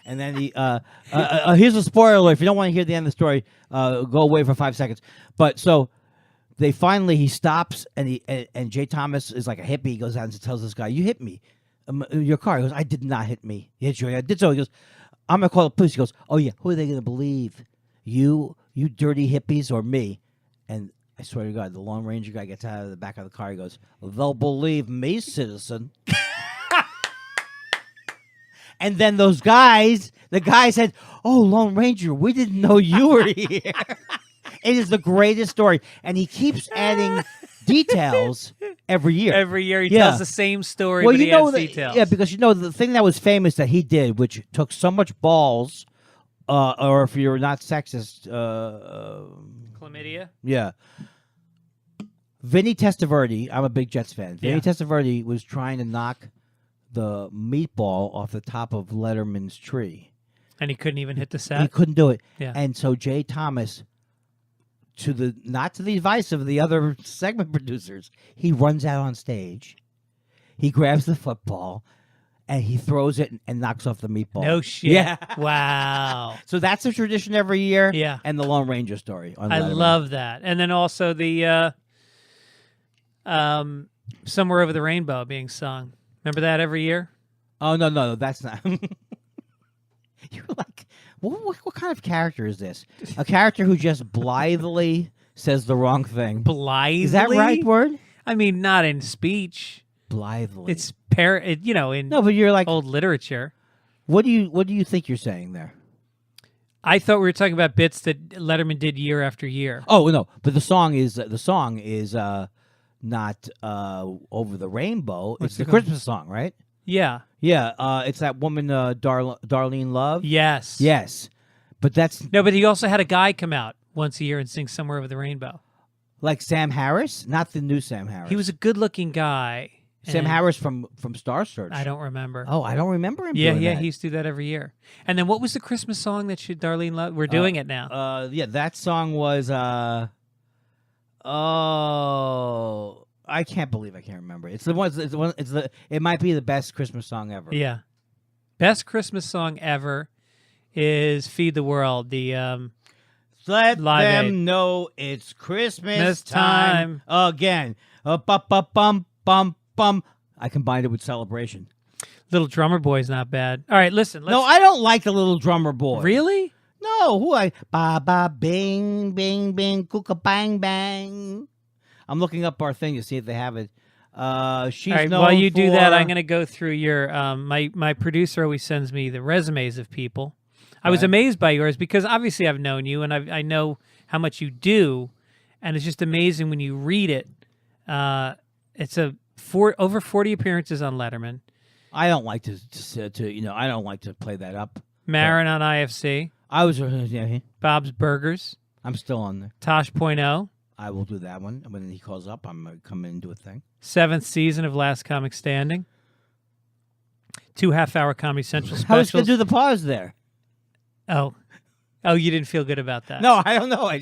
Speaker 2: And then here's a spoiler. If you don't want to hear the end of the story, go away for 5 seconds. But so. He stops, and Jay Thomas is like a hippie. He goes out and tells this guy, "You hit me, your car." He goes, "I did not hit me." He hit you. I did so. He goes, "I'm gonna call the police." He goes, "Oh yeah, who are they gonna believe? You dirty hippies, or me?" And I swear to God, the Lone Ranger guy gets out of the back of the car. He goes, "They'll believe me, citizen." And then the guy said, "Oh, Lone Ranger, we didn't know you were here." It is the greatest story, and he keeps adding details every year.
Speaker 1: Every year he tells the same story, but he adds details.
Speaker 2: Yeah, because the thing that was famous that he did, which took so much balls, or if you're not sexist,
Speaker 1: chlamydia.
Speaker 2: Yeah. Vinny Testaverde, I'm a big Jets fan. Vinny Testaverde was trying to knock the meatball off the top of Letterman's tree.
Speaker 1: And he couldn't even hit the
Speaker 2: He
Speaker 1: set.
Speaker 2: couldn't do it.
Speaker 1: Yeah.
Speaker 2: And so Jay Thomas, not to the advice of the other segment producers, he runs out on stage. He grabs the football and he throws it and knocks off the meatball.
Speaker 1: No shit.
Speaker 2: Yeah.
Speaker 1: Wow.
Speaker 2: So that's a tradition every year.
Speaker 1: Yeah.
Speaker 2: And the Lone Ranger story. On
Speaker 1: I
Speaker 2: Letterman.
Speaker 1: love that. And then also the Somewhere Over the Rainbow being sung. Remember that every year?
Speaker 2: Oh, no, that's not. You're like, what kind of character is this? A character who just blithely says the wrong thing.
Speaker 1: Blithely?
Speaker 2: Is that right word?
Speaker 1: I mean, not in speech.
Speaker 2: Blithely.
Speaker 1: It's in
Speaker 2: No, but you're like,
Speaker 1: old literature.
Speaker 2: what do you think you're saying there?
Speaker 1: I thought we were talking about bits that Letterman did year after year.
Speaker 2: Oh no, but the song is not Over the Rainbow.
Speaker 1: What's
Speaker 2: It's the
Speaker 1: it called?
Speaker 2: Christmas song, right?
Speaker 1: Yeah.
Speaker 2: Yeah, it's that woman, Darlene Love.
Speaker 1: Yes.
Speaker 2: Yes, but that's
Speaker 1: No, but he also had a guy come out once a year and sing Somewhere Over the Rainbow.
Speaker 2: like Sam Harris, not the new Sam Harris.
Speaker 1: He was a good-looking guy.
Speaker 2: Sam
Speaker 1: and
Speaker 2: Harris from Star Search.
Speaker 1: I don't remember.
Speaker 2: Oh, I don't remember him.
Speaker 1: Yeah,
Speaker 2: doing that.
Speaker 1: he used to do that every year. And then what was the Christmas song that Darlene loved? We're doing it now.
Speaker 2: Yeah, that song was. Oh, I can't believe I can't remember. It's the one. It's the one. It might be the best Christmas song ever.
Speaker 1: Yeah. Best Christmas song ever is Feed the World. The
Speaker 2: Let
Speaker 1: Live
Speaker 2: them
Speaker 1: Aid.
Speaker 2: know it's Christmas
Speaker 1: This
Speaker 2: time again. Bum bum bum. I combined it with Celebration.
Speaker 1: Little Drummer Boy's not bad. All right, listen.
Speaker 2: No, I don't like the Little Drummer Boy.
Speaker 1: Really?
Speaker 2: No, who I ba ba bing bing bing kooka bang bang. I'm looking up our thing to see if they have it. She's
Speaker 1: All right,
Speaker 2: known
Speaker 1: while you do that,
Speaker 2: for-
Speaker 1: I'm going to go through your. My producer always sends me the resumes of people. I was
Speaker 2: Right.
Speaker 1: amazed by yours because obviously I've known you and I know how much you do, and it's just amazing when you read it. It's over 40 appearances on Letterman.
Speaker 2: I don't like to I don't like to play that up.
Speaker 1: Marin on IFC.
Speaker 2: I was yeah,
Speaker 1: Bob's Burgers.
Speaker 2: I'm still on there.
Speaker 1: Tosh.0.
Speaker 2: I will do that one when he calls up. I'm gonna come in and do a thing.
Speaker 1: 7th season of Last Comic Standing. 2 half-hour Comedy Central
Speaker 2: I was gonna
Speaker 1: specials.
Speaker 2: do the pause there.
Speaker 1: Oh, you didn't feel good about that.
Speaker 2: No, I don't know. I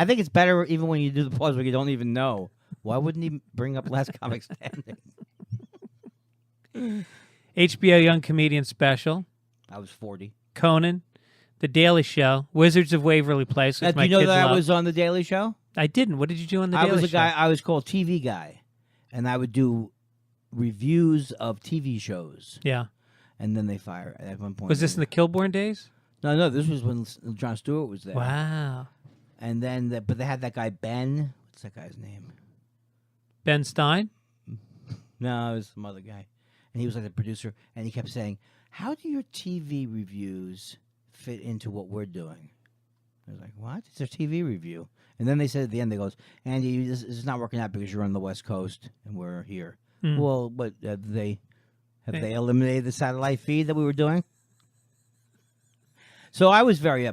Speaker 2: think it's better even when you do the pause where you don't even know. Why wouldn't he bring up Last Comic Standing?
Speaker 1: HBO Young Comedian Special.
Speaker 2: I was 40.
Speaker 1: Conan. The Daily Show. Wizards of Waverly Place, which
Speaker 2: Do
Speaker 1: my
Speaker 2: you know
Speaker 1: kids
Speaker 2: that I
Speaker 1: love.
Speaker 2: was on the Daily Show?
Speaker 1: I didn't. What did you do on the
Speaker 2: I
Speaker 1: Daily
Speaker 2: was a
Speaker 1: Show?
Speaker 2: guy. I was called TV Guy, and I would do reviews of TV shows.
Speaker 1: Yeah.
Speaker 2: And then they fire at one point.
Speaker 1: Was this in the Kilborn days?
Speaker 2: No, this was when Jon Stewart was there.
Speaker 1: Wow.
Speaker 2: And then, but they had that guy Ben. What's that guy's name?
Speaker 1: Ben Stein?
Speaker 2: No, it was some other guy, and he was like the producer. And he kept saying, "How do your TV reviews fit into what we're doing?" I was like, "What? It's a TV review." And then they said at the end, they goes, "Andy, this is not working out because you're on the West Coast and we're here."
Speaker 1: Hmm.
Speaker 2: Well, but have they eliminated the satellite feed that we were doing? So I was very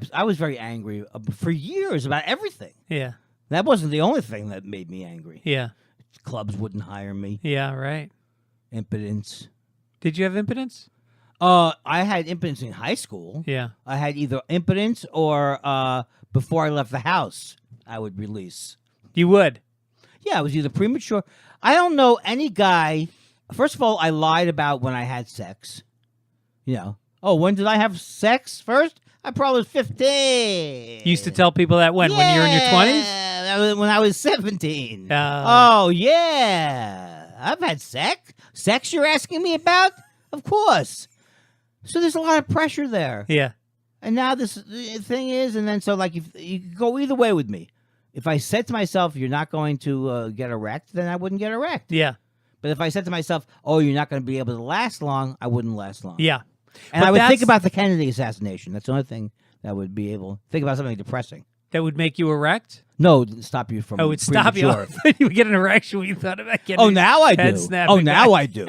Speaker 2: angry for years about everything.
Speaker 1: Yeah.
Speaker 2: That wasn't the only thing that made me angry.
Speaker 1: Yeah.
Speaker 2: Clubs wouldn't hire me.
Speaker 1: Yeah, right.
Speaker 2: Impotence.
Speaker 1: Did you have impotence?
Speaker 2: I had impotence in high school.
Speaker 1: Yeah.
Speaker 2: I had either impotence or before I left the house, I would release.
Speaker 1: You would?
Speaker 2: Yeah, I was either premature. I don't know any guy. First of all, I lied about when I had sex. You know. Oh, when did I have sex first? I probably was 15.
Speaker 1: You used to tell people that when you were in your 20s?
Speaker 2: Yeah, when I was 17.
Speaker 1: Oh.
Speaker 2: Oh, yeah. I've had sex. Sex you're asking me about? Of course. So there's a lot of pressure there.
Speaker 1: Yeah.
Speaker 2: And now the thing is, and then so like if you could go either way with me. If I said to myself, you're not going to get erect, then I wouldn't get erect.
Speaker 1: Yeah.
Speaker 2: But if I said to myself, oh, you're not going to be able to last long, I wouldn't last long.
Speaker 1: Yeah.
Speaker 2: And
Speaker 1: But
Speaker 2: I would think
Speaker 1: that's-
Speaker 2: about the Kennedy assassination. That's the only thing that would be able think about something depressing.
Speaker 1: That would make you erect?
Speaker 2: No, stop you from.
Speaker 1: Oh, it would stop you.
Speaker 2: premature.
Speaker 1: You would get an erection when you thought about getting
Speaker 2: Oh, now I
Speaker 1: head
Speaker 2: do.
Speaker 1: snapping
Speaker 2: Oh, now
Speaker 1: back.
Speaker 2: I do.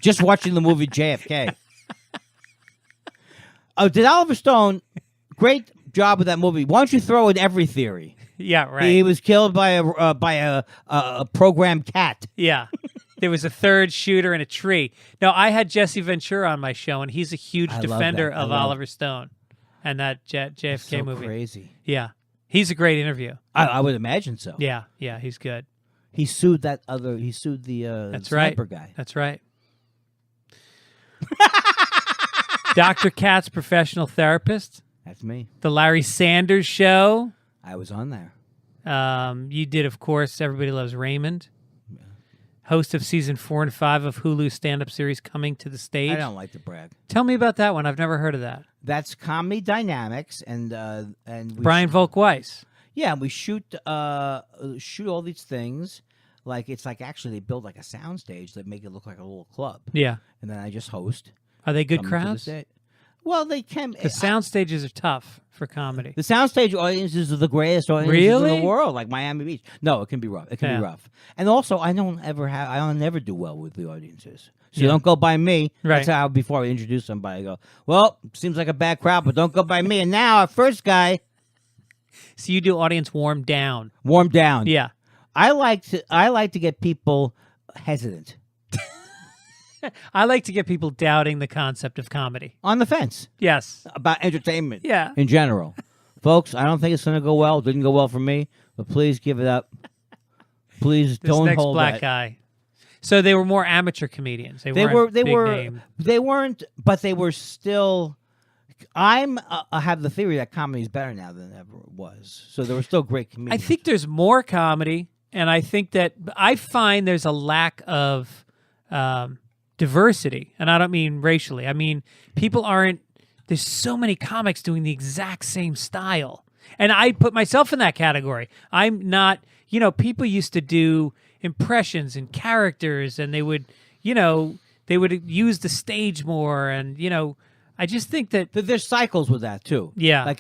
Speaker 2: Just watching the movie JFK. Oh, did Oliver Stone? Great job with that movie. Why don't you throw in every theory?
Speaker 1: Yeah, right.
Speaker 2: He was killed by a programmed cat.
Speaker 1: Yeah. There was a third shooter in a tree. No, I had Jesse Ventura on my show, and he's a huge
Speaker 2: I love
Speaker 1: defender
Speaker 2: that.
Speaker 1: of Oliver Stone and that JFK
Speaker 2: so
Speaker 1: movie.
Speaker 2: Crazy.
Speaker 1: Yeah. He's a great interview.
Speaker 2: I would imagine so.
Speaker 1: Yeah, he's good.
Speaker 2: He sued the
Speaker 1: That's
Speaker 2: sniper
Speaker 1: right.
Speaker 2: guy.
Speaker 1: That's right. Dr. Katz, professional therapist.
Speaker 2: That's me.
Speaker 1: The Larry Sanders Show.
Speaker 2: I was on there.
Speaker 1: You did, of course, Everybody Loves Raymond. Host of season 4 and 5 of Hulu's stand-up series Coming to the Stage.
Speaker 2: I don't like to brag.
Speaker 1: Tell me about that one. I've never heard of that.
Speaker 2: That's Comedy Dynamics, and we
Speaker 1: Brian Volk-Weiss.
Speaker 2: Yeah, we shoot all these things. Like it's like actually they build like a sound stage that make it look like a little club.
Speaker 1: Yeah.
Speaker 2: And then I just host.
Speaker 1: Are they good
Speaker 2: Coming to the
Speaker 1: crowds?
Speaker 2: Stage. Well, they can.
Speaker 1: The sound stages are tough for comedy.
Speaker 2: The soundstage audiences are the greatest audiences
Speaker 1: Really?
Speaker 2: in the world, like Miami Beach. No, it can be rough. It can be rough. And also, I don't never do well with the audiences. So don't go by me.
Speaker 1: Right.
Speaker 2: That's how before I introduce somebody, I go, well, seems like a bad crowd, but don't go by me. And now our first guy,
Speaker 1: So you do audience warm down.
Speaker 2: warm down.
Speaker 1: Yeah.
Speaker 2: I like to get people hesitant,
Speaker 1: I like to get people doubting the concept of comedy.
Speaker 2: on the fence
Speaker 1: Yes.
Speaker 2: about entertainment.
Speaker 1: Yeah.
Speaker 2: In general, folks, I don't think it's going to go well. It didn't go well for me, but please give it up. Please
Speaker 1: This
Speaker 2: don't
Speaker 1: next
Speaker 2: hold
Speaker 1: black
Speaker 2: that.
Speaker 1: guy. So they were more amateur comedians. They
Speaker 2: They
Speaker 1: big
Speaker 2: were
Speaker 1: name.
Speaker 2: they weren't, but they were still. I have the theory that comedy is better now than it ever was. So there were still great
Speaker 1: I
Speaker 2: comedians.
Speaker 1: think there's more comedy, and I think that I find there's a lack of diversity, and I don't mean racially. I mean people aren't. There's so many comics doing the exact same style, and I put myself in that category. I'm not. People used to do impressions and characters, and they would use the stage more, and I just think that
Speaker 2: There's cycles with that too.
Speaker 1: Yeah.
Speaker 2: like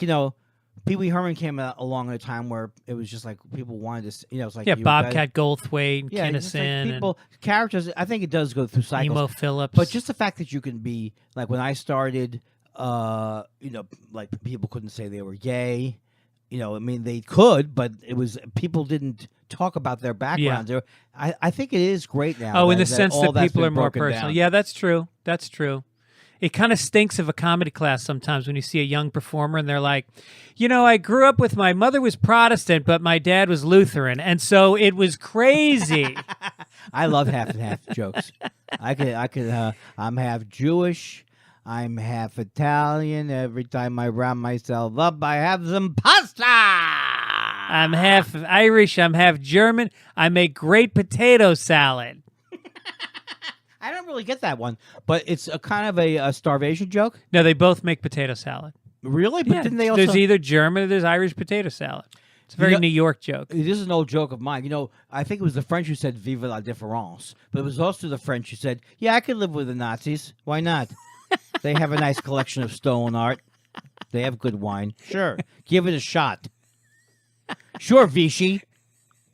Speaker 2: Pee Wee Herman came out along at a time where it was just like people wanted to. It's like you
Speaker 1: Bobcat Goldthwait, and
Speaker 2: guys, it's just like
Speaker 1: Kinnison,
Speaker 2: people characters. I think it does go through
Speaker 1: and
Speaker 2: cycles.
Speaker 1: Emo Phillips,
Speaker 2: But just the fact that you can be like when I started, like people couldn't say they were gay. I mean they could, but it was people didn't talk about their backgrounds. I think it is great now.
Speaker 1: in the sense
Speaker 2: all
Speaker 1: that
Speaker 2: that's
Speaker 1: people
Speaker 2: been
Speaker 1: are more
Speaker 2: broken
Speaker 1: personal.
Speaker 2: down.
Speaker 1: Yeah, that's true. That's true. It kind of stinks of a comedy class sometimes when you see a young performer and they're like, I grew up with my mother was Protestant, but my dad was Lutheran, and so it was crazy.
Speaker 2: I love half and half jokes. I could. I'm half Jewish. I'm half Italian. Every time I round myself up, I have some pasta.
Speaker 1: I'm half Irish. I'm half German. I make great potato salad.
Speaker 2: I don't really get that one, but it's a kind of a starvation joke.
Speaker 1: No, they both make potato salad.
Speaker 2: Really? But
Speaker 1: Yeah,
Speaker 2: didn't they also?
Speaker 1: there's either German or there's Irish potato salad. It's a very New York joke.
Speaker 2: This is an old joke of mine. I think it was the French who said "Vive la différence," but it was also the French who said, "Yeah, I could live with the Nazis. Why not? They have a nice collection of stone art. They have good wine. Sure, give it a shot. Sure, Vichy.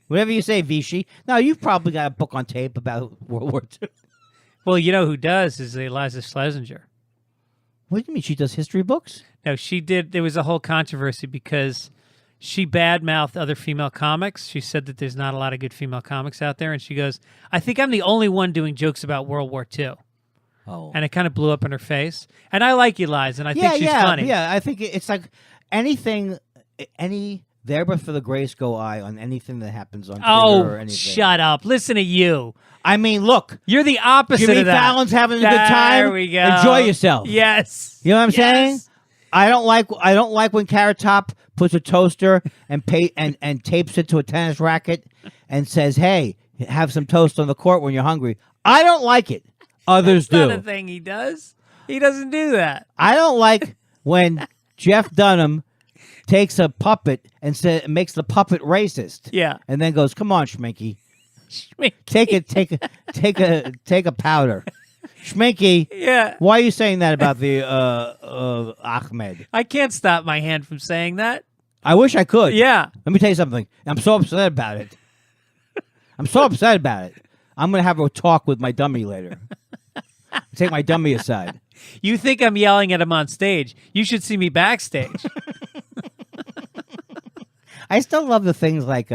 Speaker 2: Whatever you say, Vichy. Now you've probably got a book on tape about World War II.
Speaker 1: Well, who does is Eliza Schlesinger.
Speaker 2: What do you mean? She does history books?
Speaker 1: No, she did. There was a whole controversy because she badmouthed other female comics. She said that there's not a lot of good female comics out there. And she goes, I think I'm the only one doing jokes about World War II.
Speaker 2: Oh.
Speaker 1: And it kind of blew up in her face. And I like Eliza, and I think she's funny.
Speaker 2: Yeah, I think it's like anything, there but for the grace go I on anything that happens on Twitter or
Speaker 1: Oh,
Speaker 2: anything.
Speaker 1: shut up. Listen to you.
Speaker 2: I mean, look.
Speaker 1: You're the opposite
Speaker 2: Jimmy
Speaker 1: of that.
Speaker 2: Fallon's having a good time.
Speaker 1: There we go.
Speaker 2: Enjoy yourself.
Speaker 1: Yes.
Speaker 2: You know what I'm
Speaker 1: Yes.
Speaker 2: saying? I don't like when Carrot Top puts a toaster and tapes it to a tennis racket and says, "Hey, have some toast on the court when you're hungry." I don't like it. Others
Speaker 1: That's
Speaker 2: do.
Speaker 1: not a thing he does. He doesn't do that.
Speaker 2: I don't like when Jeff Dunham takes a puppet and makes the puppet racist.
Speaker 1: Yeah.
Speaker 2: And then goes, "Come on, Schminky. Take a powder." Schminky,
Speaker 1: Yeah.
Speaker 2: why are you saying that about the Ahmed?
Speaker 1: I can't stop my hand from saying that.
Speaker 2: I wish I could.
Speaker 1: Yeah.
Speaker 2: Let me tell you something. I'm so upset about it. I'm going to have a talk with my dummy later. Take my dummy aside.
Speaker 1: You think I'm yelling at him on stage. You should see me backstage.
Speaker 2: I still love the things like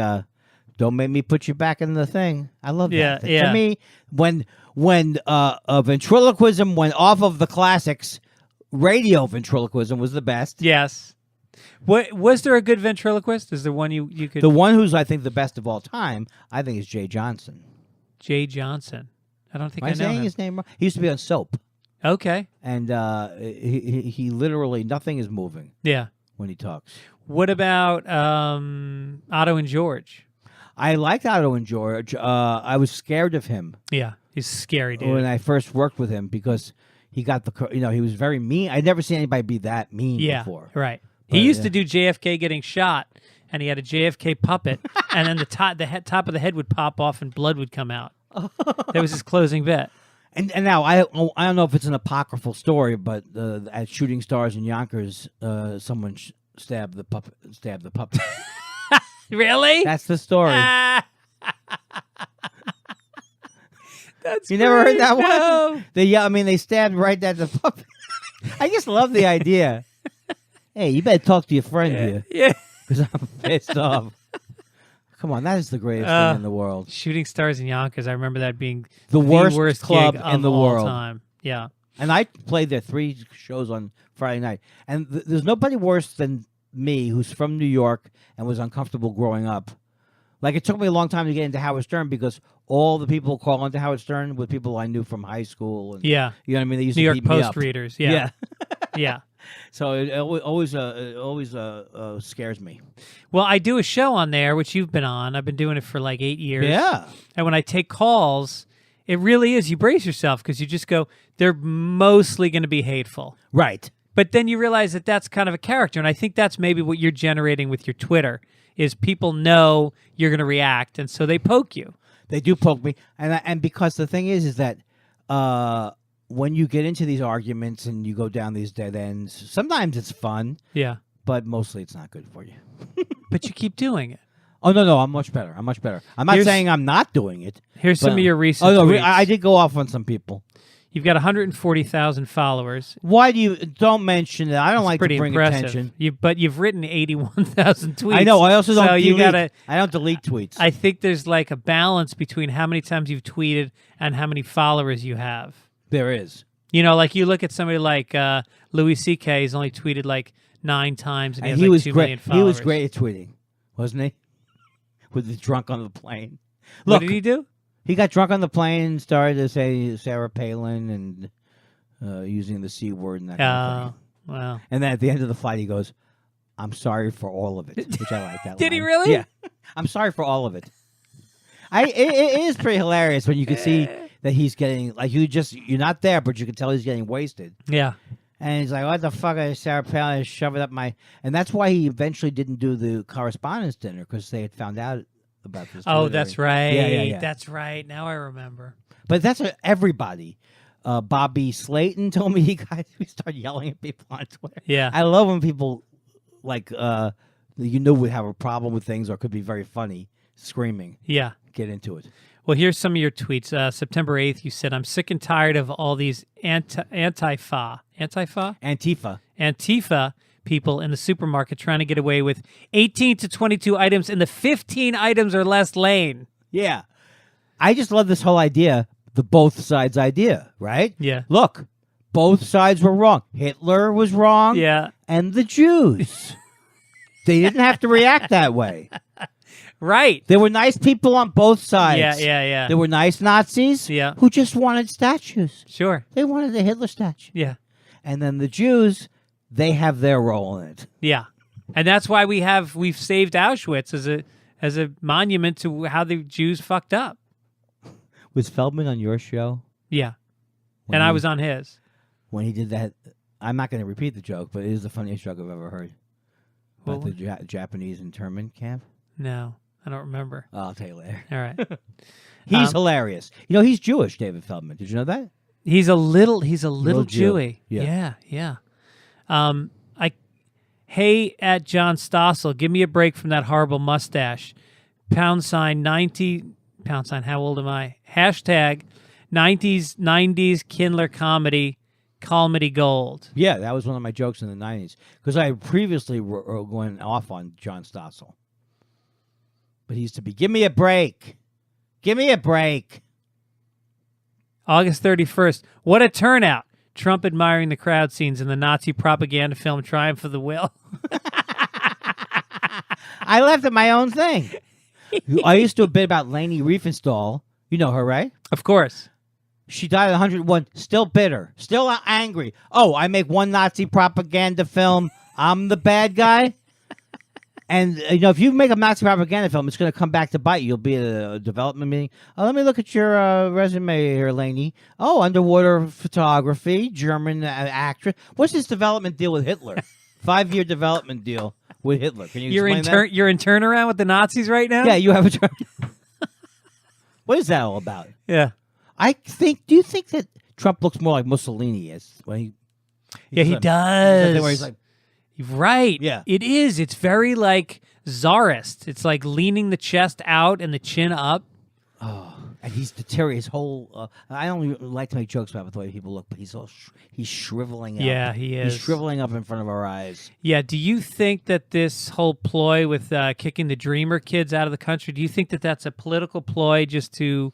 Speaker 2: Don't make me put you back in the thing. I love that.
Speaker 1: Yeah.
Speaker 2: To me, when ventriloquism went off of the classics, radio ventriloquism was the best.
Speaker 1: Yes. What was there a good ventriloquist? Is there one you could?
Speaker 2: The one who's I think the best of all time, I think, is Jay Johnson.
Speaker 1: Jay Johnson. I don't think
Speaker 2: Am I
Speaker 1: I know
Speaker 2: saying
Speaker 1: him.
Speaker 2: his name wrong? He used to be on Soap,
Speaker 1: Okay.
Speaker 2: and he literally nothing is moving
Speaker 1: Yeah.
Speaker 2: when he talks.
Speaker 1: What about Otto and George?
Speaker 2: I liked Otto and George. I was scared of him
Speaker 1: Yeah, he's scary, dude.
Speaker 2: when I first worked with him because he got he was very mean. I'd never seen anybody be that mean before.
Speaker 1: Right.
Speaker 2: But,
Speaker 1: He used to do JFK getting shot, and he had a JFK puppet, and then the top of the head would pop off and blood would come out. That was his closing bit.
Speaker 2: And now I don't know if it's an apocryphal story, but at Shooting Stars in Yonkers, someone stabbed the puppet.
Speaker 1: Really?
Speaker 2: That's the story.
Speaker 1: That's
Speaker 2: You never heard that
Speaker 1: no.
Speaker 2: one? They stabbed right at the puppet. I just love the idea. Hey, you better talk to your friend here
Speaker 1: Yeah.
Speaker 2: because I'm pissed off. Come on, that is the greatest thing in the world.
Speaker 1: Shooting Stars in Yonkers. I remember that being
Speaker 2: The worst club
Speaker 1: gig
Speaker 2: in
Speaker 1: of
Speaker 2: the
Speaker 1: all
Speaker 2: world.
Speaker 1: time. Yeah.
Speaker 2: And I played there 3 shows on Friday night. And there's nobody worse than me who's from New York and was uncomfortable growing up. Like, it took me a long time to get into Howard Stern because all the people who call into Howard Stern were people I knew from high school. And,
Speaker 1: Yeah.
Speaker 2: You know what I mean? They used
Speaker 1: New
Speaker 2: to
Speaker 1: York
Speaker 2: beat me
Speaker 1: Post
Speaker 2: up.
Speaker 1: readers. Yeah. Yeah.
Speaker 2: So it always scares me.
Speaker 1: Well, I do a show on there, which you've been on. I've been doing it for like 8 years.
Speaker 2: Yeah.
Speaker 1: And when I take calls, it really is, you brace yourself because you just go, they're mostly going to be hateful.
Speaker 2: Right.
Speaker 1: But then you realize that that's kind of a character. And I think that's maybe what you're generating with your Twitter is people know you're going to react. And so they poke you.
Speaker 2: They do poke me. And because the thing is that when you get into these arguments and you go down these dead ends, sometimes it's fun,
Speaker 1: Yeah.
Speaker 2: but mostly it's not good for you.
Speaker 1: But you keep doing it.
Speaker 2: Oh, no, I'm much better. I'm not saying I'm not doing it.
Speaker 1: Here's some
Speaker 2: but-
Speaker 1: of your recent
Speaker 2: Oh, no,
Speaker 1: tweets.
Speaker 2: I did go off on some people.
Speaker 1: You've got 140,000 followers.
Speaker 2: Why do you don't mention it? I don't like
Speaker 1: Pretty
Speaker 2: to bring
Speaker 1: impressive.
Speaker 2: attention.
Speaker 1: But you've written 81,000 tweets.
Speaker 2: I know. I also don't
Speaker 1: so
Speaker 2: delete.
Speaker 1: you gotta,
Speaker 2: I don't delete tweets.
Speaker 1: I think there's like a balance between how many times you've tweeted and how many followers you have.
Speaker 2: There is.
Speaker 1: You know, like you look at somebody like Louis C.K. He's only tweeted like 9 times, and he has
Speaker 2: he
Speaker 1: like
Speaker 2: was
Speaker 1: 2
Speaker 2: great.
Speaker 1: million followers.
Speaker 2: He was great at tweeting, wasn't he? With the drunk on the plane.
Speaker 1: What
Speaker 2: Look,
Speaker 1: did he do?
Speaker 2: he got drunk on the plane and started to say Sarah Palin and using the C word and that kind of thing.
Speaker 1: Wow.
Speaker 2: And then at the end of the flight, he goes, "I'm sorry for all of it," which I like that.
Speaker 1: Did he
Speaker 2: line.
Speaker 1: really?
Speaker 2: Yeah. I'm sorry for all of it. It is pretty hilarious when you can see that he's getting like you're not there, but you can tell he's getting wasted.
Speaker 1: Yeah.
Speaker 2: And he's like, "What the fuck is Sarah Palin shove it up my?" And that's why he eventually didn't do the correspondence dinner because they had found out about this.
Speaker 1: Oh,
Speaker 2: Twitter.
Speaker 1: that's right.
Speaker 2: Yeah.
Speaker 1: That's right. Now I remember.
Speaker 2: But that's everybody. Bobby Slayton told me we start yelling at people on Twitter.
Speaker 1: Yeah.
Speaker 2: I love when people like would have a problem with things or could be very funny screaming.
Speaker 1: Yeah.
Speaker 2: Get into it.
Speaker 1: Well, here's some of your tweets. September 8th, you said, "I'm sick and tired of all these Antifa people in the supermarket trying to get away with 18 to 22 items in the 15 items or less lane."
Speaker 2: Yeah. I just love this whole idea, the both sides idea, right?
Speaker 1: Yeah.
Speaker 2: Look, both sides were wrong. Hitler was wrong.
Speaker 1: Yeah.
Speaker 2: And the Jews. They didn't have to react that way.
Speaker 1: Right.
Speaker 2: There were nice people on both sides.
Speaker 1: Yeah.
Speaker 2: There were nice Nazis
Speaker 1: Yeah.
Speaker 2: who just wanted statues.
Speaker 1: Sure.
Speaker 2: They wanted a Hitler statue.
Speaker 1: Yeah.
Speaker 2: And then the Jews, they have their role in it.
Speaker 1: Yeah. And that's why we've saved Auschwitz as a monument to how the Jews fucked up.
Speaker 2: Was Feldman on your show?
Speaker 1: Yeah.
Speaker 2: When
Speaker 1: And I
Speaker 2: he-
Speaker 1: was on his.
Speaker 2: When he did that, I'm not going to repeat the joke, but it is the funniest joke I've ever heard. About
Speaker 1: What?
Speaker 2: the Japanese internment camp.
Speaker 1: No, I don't remember.
Speaker 2: I'll tell you later.
Speaker 1: All right.
Speaker 2: He's hilarious. You know, he's Jewish, David Feldman. Did you know that?
Speaker 1: He's a little
Speaker 2: Little Jew.
Speaker 1: Jewy.
Speaker 2: Yeah.
Speaker 1: Yeah. Hey at John Stossel, give me a break from that horrible mustache. #90. How old am I? #90s Kindler comedy gold.
Speaker 2: Yeah, that was one of my jokes in the 90s. Because I previously were going off on John Stossel. But he used to be, give me a break. Give me a break.
Speaker 1: August 31st. What a turnout. Trump admiring the crowd scenes in the Nazi propaganda film Triumph of the Will.
Speaker 2: I left at my own thing. I used to do a bit about Leni Riefenstahl. You know her, right?
Speaker 1: Of course.
Speaker 2: She died at 101, still bitter, still angry. Oh, I make one Nazi propaganda film. I'm the bad guy. And, if you make a Nazi propaganda film, it's going to come back to bite you. You'll be at a development meeting. Oh, let me look at your resume here, Laney. Oh, underwater photography, German actress. What's this development deal with Hitler? 5-year development deal with Hitler. Can you explain that?
Speaker 1: You're in turnaround with the Nazis right now?
Speaker 2: Yeah, you have a turn. What is that all about?
Speaker 1: Yeah.
Speaker 2: Do you think that Trump looks more like Mussolini when he
Speaker 1: does.
Speaker 2: Where he's like,
Speaker 1: right.
Speaker 2: Yeah.
Speaker 1: It is. It's very like czarist. It's like leaning the chest out and the chin up.
Speaker 2: oh, and he's deteriorating his whole. I don't even like to make jokes about the way people look, but he's shriveling up.
Speaker 1: Yeah, he is.
Speaker 2: He's shriveling up in front of our eyes.
Speaker 1: Yeah. Do you think that this whole ploy with kicking the Dreamer kids out of the country, do you think that that's a political ploy just to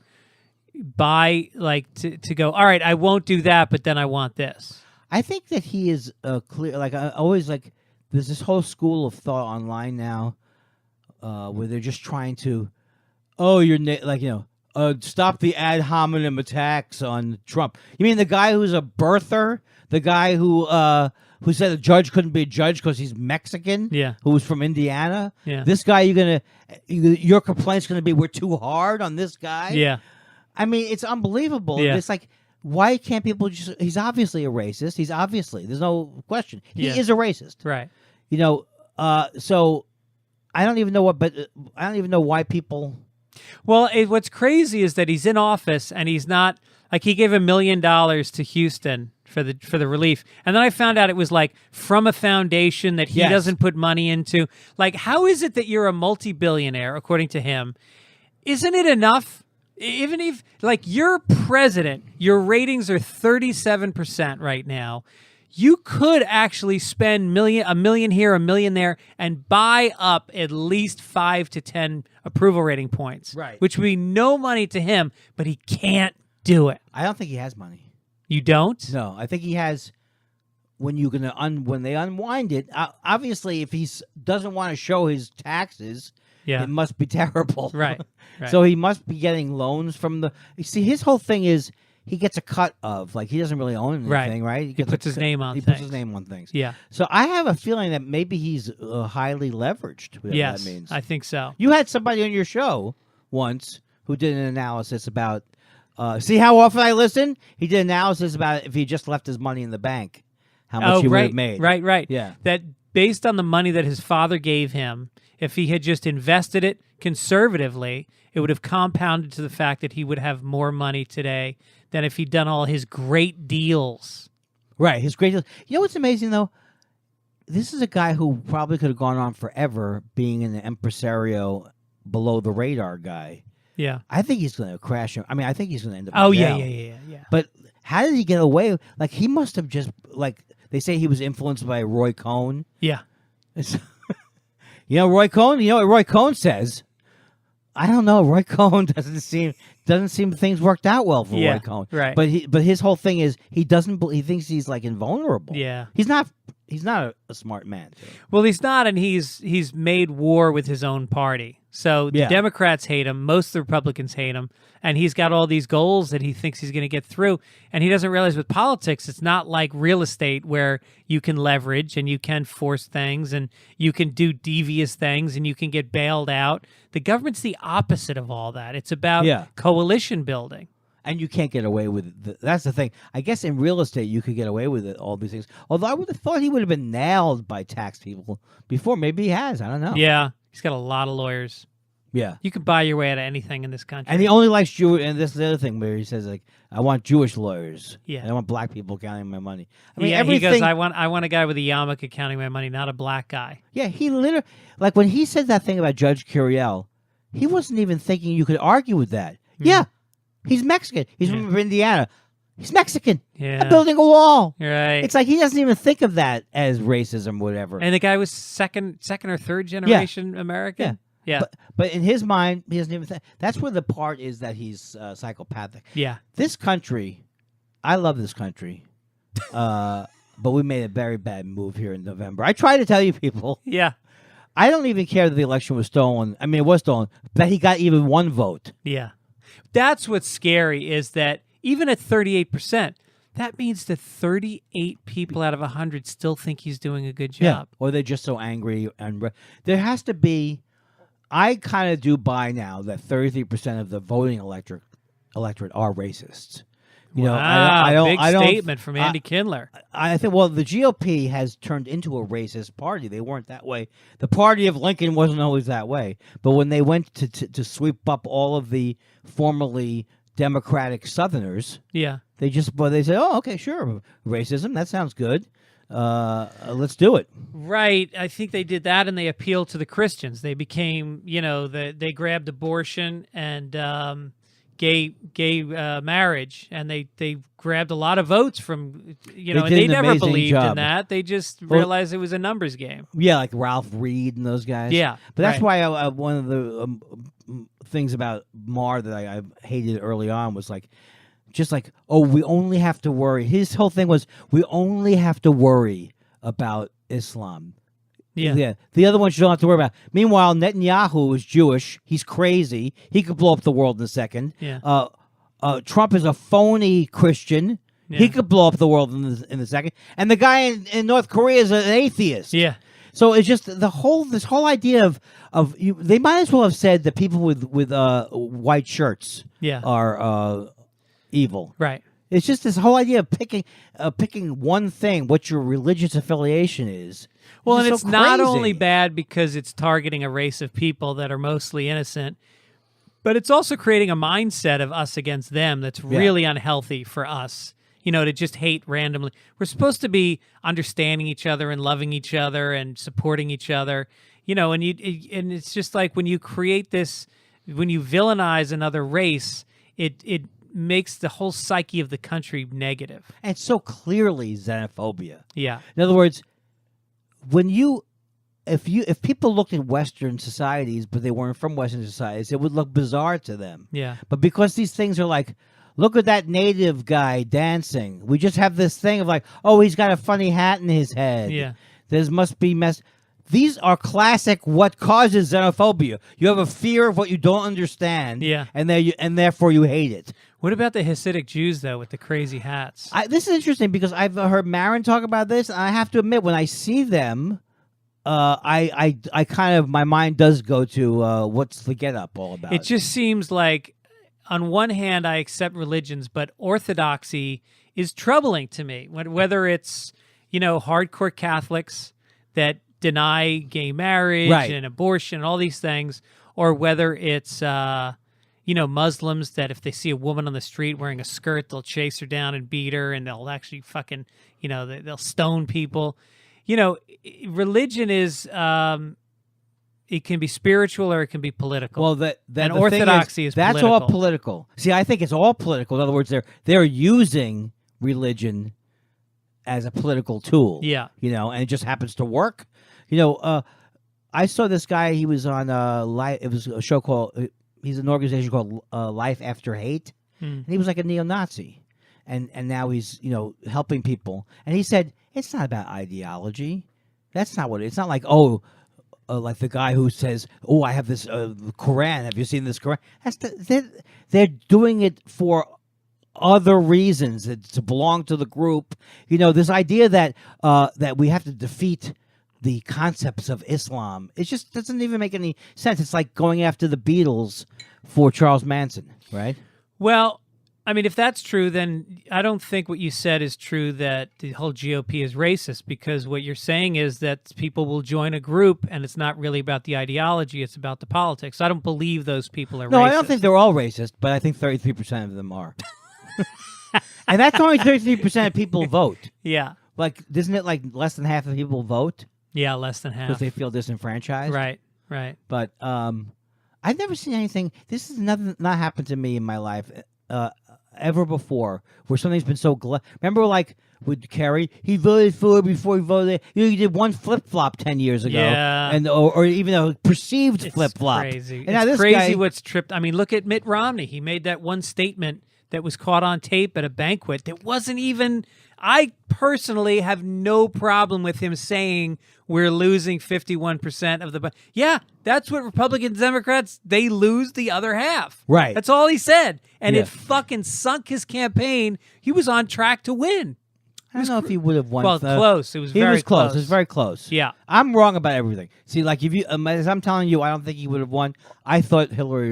Speaker 1: buy, to go, all right, I won't do that, but then I want this?
Speaker 2: I think that he is clear. Like I always there's this whole school of thought online now, where they're just trying to, stop the ad hominem attacks on Trump. You mean the guy who's a birther, the guy who said a judge couldn't be a judge because he's Mexican?
Speaker 1: Yeah.
Speaker 2: Who was from Indiana?
Speaker 1: Yeah.
Speaker 2: This guy, your complaint's gonna be we're too hard on this guy?
Speaker 1: Yeah.
Speaker 2: I mean, it's unbelievable.
Speaker 1: Yeah.
Speaker 2: It's like, why can't people just... He's obviously a racist. There's no question. He
Speaker 1: Yeah.
Speaker 2: is a racist.
Speaker 1: Right.
Speaker 2: So I don't even know why people...
Speaker 1: Well, what's crazy is that he's in office and he's not... Like, he gave $1 million to Houston for the relief. And then I found out it was, from a foundation that he
Speaker 2: Yes.
Speaker 1: doesn't put money into. Like, how is it that you're a multi-billionaire, according to him? Isn't it enough... Even if, you're president, your ratings are 37% right now, you could actually spend $1 million here, $1 million there, and buy up at least 5 to 10 approval rating points.
Speaker 2: Right.
Speaker 1: Which would be no money to him, but he can't do it.
Speaker 2: I don't think he has money.
Speaker 1: You don't?
Speaker 2: No, I think he has... When they unwind it, obviously, if he doesn't want to show his taxes...
Speaker 1: Yeah.
Speaker 2: It must be terrible.
Speaker 1: Right.
Speaker 2: So he must be getting loans from the... You see, his whole thing is he gets a cut of... he doesn't really own anything, right?
Speaker 1: He puts his name on
Speaker 2: He
Speaker 1: things.
Speaker 2: puts his name on things.
Speaker 1: Yeah.
Speaker 2: So I have a feeling that maybe he's highly leveraged, whatever
Speaker 1: Yes,
Speaker 2: that means.
Speaker 1: I think so.
Speaker 2: You had somebody on your show once who did an analysis about... see how often I listen? He did an analysis about if he just left his money in the bank, how much he would have made.
Speaker 1: Right.
Speaker 2: Yeah.
Speaker 1: That based on the money that his father gave him, if he had just invested it conservatively, it would have compounded to the fact that he would have more money today than if he'd done all his great deals.
Speaker 2: Right, his great deals. You know what's amazing, though? This is a guy who probably could have gone on forever being an impresario, below the radar guy.
Speaker 1: Yeah.
Speaker 2: I think he's going to crash him. I mean, I think he's going to end up
Speaker 1: Oh,
Speaker 2: in
Speaker 1: yeah.
Speaker 2: jail. But how did he get away? He must have just, they say he was influenced by Roy Cohn.
Speaker 1: Yeah.
Speaker 2: Roy Cohn? You know what Roy Cohn says? I don't know. Roy Cohn doesn't seem things worked out well for Roy Cohn.
Speaker 1: Right.
Speaker 2: But his whole thing is he thinks he's invulnerable.
Speaker 1: Yeah.
Speaker 2: He's not a smart man. So.
Speaker 1: Well, he's not, and he's made war with his own party. So the Democrats hate him. Most of the Republicans hate him. And he's got all these goals that he thinks he's going to get through. And he doesn't realize with politics, it's not like real estate where you can leverage and you can force things and you can do devious things and you can get bailed out. The government's the opposite of all that. It's about coalition building.
Speaker 2: And you can't get away with it. That's the thing. I guess in real estate, you could get away with it, all these things. Although I would have thought he would have been nailed by tax people before. Maybe he has. I don't know.
Speaker 1: Yeah. He's got a lot of lawyers.
Speaker 2: Yeah.
Speaker 1: You could buy your way out of anything in this country.
Speaker 2: And he only likes Jewish. And this is the other thing where he says, I want Jewish lawyers.
Speaker 1: Yeah.
Speaker 2: And I want black people counting my money. I mean,
Speaker 1: he goes, I want a guy with a yarmulke counting my money, not a black guy.
Speaker 2: Yeah, he literally, when he said that thing about Judge Curiel, he wasn't even thinking you could argue with that. Mm-hmm. Yeah. He's Mexican. He's from Indiana. He's Mexican.
Speaker 1: Yeah.
Speaker 2: I'm building a wall.
Speaker 1: Right.
Speaker 2: It's like he doesn't even think of that as racism, whatever.
Speaker 1: And the guy was second or third generation American.
Speaker 2: Yeah.
Speaker 1: Yeah.
Speaker 2: But in his mind, he doesn't even think. That's where the part is that he's psychopathic.
Speaker 1: Yeah.
Speaker 2: This country, I love this country, but we made a very bad move here in November. I try to tell you people.
Speaker 1: Yeah.
Speaker 2: I don't even care that the election was stolen. I mean, it was stolen, but he got even one vote.
Speaker 1: Yeah. That's what's scary is that even at 38%, that means that 38 people out of 100 still think he's doing a good job.
Speaker 2: Or they're just so angry. And there has to be, I kind of do buy now that 33% of the voting electorate are racists. You know,
Speaker 1: Wow, big
Speaker 2: I don't,
Speaker 1: statement from Andy Kindler.
Speaker 2: I think, well, the GOP has turned into a racist party. They weren't that way. The party of Lincoln wasn't always that way. But when they went to sweep up all of the formerly Democratic Southerners,
Speaker 1: Yeah.
Speaker 2: they said, oh, okay, sure, racism, that sounds good. Let's do it.
Speaker 1: Right. I think they did that, and they appealed to the Christians. They became, they grabbed abortion and gay marriage, and they grabbed a lot of votes from, and they never believed in that. They just realized it was a numbers game.
Speaker 2: Yeah, like Ralph Reed and those guys.
Speaker 1: Yeah.
Speaker 2: But that's why one of the things about Maher that I hated early on was like, just like, oh, we only have to worry. His whole thing was, we only have to worry about Islam.
Speaker 1: Yeah.
Speaker 2: The other ones you don't have to worry about. Meanwhile, Netanyahu is Jewish. He's crazy. He could blow up the world in a second.
Speaker 1: Yeah.
Speaker 2: Trump is a phony Christian.
Speaker 1: Yeah.
Speaker 2: He could blow up the world in a second. And the guy in North Korea is an atheist.
Speaker 1: Yeah.
Speaker 2: So it's just this whole idea of they might as well have said that people with white shirts are evil.
Speaker 1: Right.
Speaker 2: It's just this whole idea of picking one thing, what your religious affiliation is.
Speaker 1: Well, and
Speaker 2: so
Speaker 1: it's not
Speaker 2: crazy.
Speaker 1: only bad because it's targeting a race of people that are mostly innocent, but it's also creating a mindset of us against them that's really unhealthy for us. To just hate randomly. We're supposed to be understanding each other and loving each other and supporting each other. And it's just like when you create this, when you villainize another race, it makes the whole psyche of the country negative.
Speaker 2: And it's so clearly xenophobia.
Speaker 1: Yeah.
Speaker 2: In other words, if people looked at Western societies, but they weren't from Western societies, it would look bizarre to them.
Speaker 1: Yeah.
Speaker 2: But because these things are like, look at that native guy dancing. We just have this thing of like, oh, he's got a funny hat in his head.
Speaker 1: Yeah.
Speaker 2: There must be mess. These are classic what causes xenophobia. You have a fear of what you don't understand.
Speaker 1: Yeah.
Speaker 2: And therefore you hate it.
Speaker 1: What about the Hasidic Jews, though, with the crazy hats?
Speaker 2: This is interesting because I've heard Marin talk about this, and I have to admit, when I see them, I kind of, my mind does go to what's the get-up all about?
Speaker 1: It just seems like, on one hand, I accept religions, but orthodoxy is troubling to me. Whether it's, hardcore Catholics that deny gay marriage and abortion and all these things, or whether it's Muslims that if they see a woman on the street wearing a skirt, they'll chase her down and beat her, and they'll actually fucking, they'll stone people. Religion is, it can be spiritual or it can be political.
Speaker 2: Well,
Speaker 1: and orthodoxy is
Speaker 2: that's
Speaker 1: political.
Speaker 2: all political. See, I think it's all political. In other words, they're using religion as a political tool.
Speaker 1: Yeah.
Speaker 2: And it just happens to work. I saw this guy. He was on it was a show called. He's an organization called Life After Hate, and he was like a neo-Nazi, and now he's helping people. And he said it's not about ideology. That's not what it's not like. Like the guy who says, "Oh, I have this Quran. Have you seen this Quran?" They're doing it for other reasons, to belong to the group. This idea that we have to defeat the concepts of Islam, it just doesn't even make any sense. It's like going after the Beatles for Charles Manson, right?
Speaker 1: Well, I mean, if that's true, then I don't think what you said is true, that the whole GOP is racist, because what you're saying is that people will join a group and it's not really about the ideology, it's about the politics. I don't believe those people are racist.
Speaker 2: No, I don't think they're all racist, but I think 33% of them are. And that's only 33% of people vote.
Speaker 1: Yeah.
Speaker 2: Like, isn't it like less than half of people vote?
Speaker 1: Yeah, less than half.
Speaker 2: Because they feel disenfranchised?
Speaker 1: Right.
Speaker 2: But I've never seen anything. This has not happened to me in my life ever before, where something's been so remember, like with Kerry. He voted for it before he voted. He did one flip flop 10 years ago,
Speaker 1: Yeah.
Speaker 2: and or even a perceived
Speaker 1: It's
Speaker 2: flip flop.
Speaker 1: crazy.
Speaker 2: And now
Speaker 1: It's
Speaker 2: this
Speaker 1: crazy
Speaker 2: guy,
Speaker 1: what's tripped. I mean, look at Mitt Romney. He made that one statement that was caught on tape at a banquet that wasn't even. I personally have no problem with him saying we're losing 51% of the. Yeah, that's what Republicans, Democrats, they lose the other half.
Speaker 2: Right.
Speaker 1: That's all he said. And
Speaker 2: Yeah.
Speaker 1: it fucking sunk his campaign. He was on track to win.
Speaker 2: I don't know if he would have won.
Speaker 1: Well, close. It was very
Speaker 2: close. It was very close.
Speaker 1: Yeah.
Speaker 2: I'm wrong about everything. See, like if you, as I'm telling you, I don't think he would have won. I thought Hillary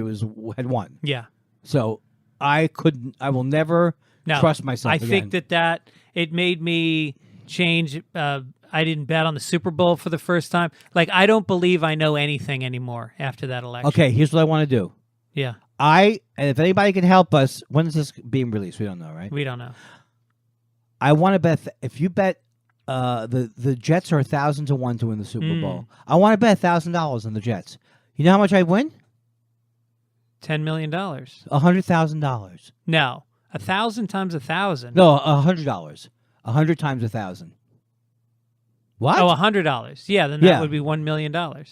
Speaker 2: had won.
Speaker 1: Yeah.
Speaker 2: So I will never trust myself.
Speaker 1: I
Speaker 2: again.
Speaker 1: think that it made me change. I didn't bet on the Super Bowl for the first time. Like, I don't believe I know anything anymore after that election.
Speaker 2: Okay, here's what I want to do.
Speaker 1: Yeah.
Speaker 2: And if anybody can help us, when is this being released? We don't know, right?
Speaker 1: We don't know.
Speaker 2: I want to bet. If you bet, the Jets are 1,000 to 1 to win the Super Bowl. I want to bet $1,000 on the Jets. You know how much I win?
Speaker 1: $10 million.
Speaker 2: $100,000.
Speaker 1: No. 1,000 times 1,000.
Speaker 2: No, $100. 100 times 1,000. What?
Speaker 1: Oh, $100. Yeah, then that would be $1 million.
Speaker 2: I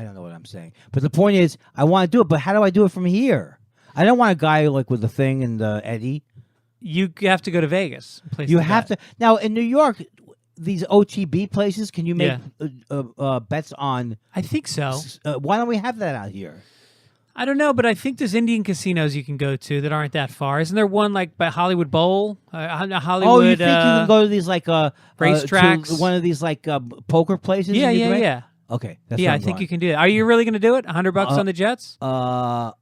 Speaker 2: don't know what I'm saying. But the point is, I want to do it, but how do I do it from here? I don't want a guy like with the thing and the Eddie.
Speaker 1: You have to go to Vegas. and place
Speaker 2: You
Speaker 1: the
Speaker 2: have
Speaker 1: bet.
Speaker 2: to. Now, in New York, these OTB places, can you make bets on?
Speaker 1: I think so.
Speaker 2: Why don't we have that out here?
Speaker 1: I don't know, but I think there's Indian casinos you can go to that aren't that far. Isn't there one like by Hollywood Bowl? Hollywood.
Speaker 2: Oh, you think you can go to these like
Speaker 1: racetracks?
Speaker 2: to one of these like poker places?
Speaker 1: Yeah,
Speaker 2: and you
Speaker 1: yeah,
Speaker 2: can bet?
Speaker 1: yeah.
Speaker 2: Okay, that's
Speaker 1: Yeah,
Speaker 2: where
Speaker 1: I
Speaker 2: I'm
Speaker 1: think
Speaker 2: going.
Speaker 1: you can do it. Are you really going to do it? $100 on the Jets?
Speaker 2: $100.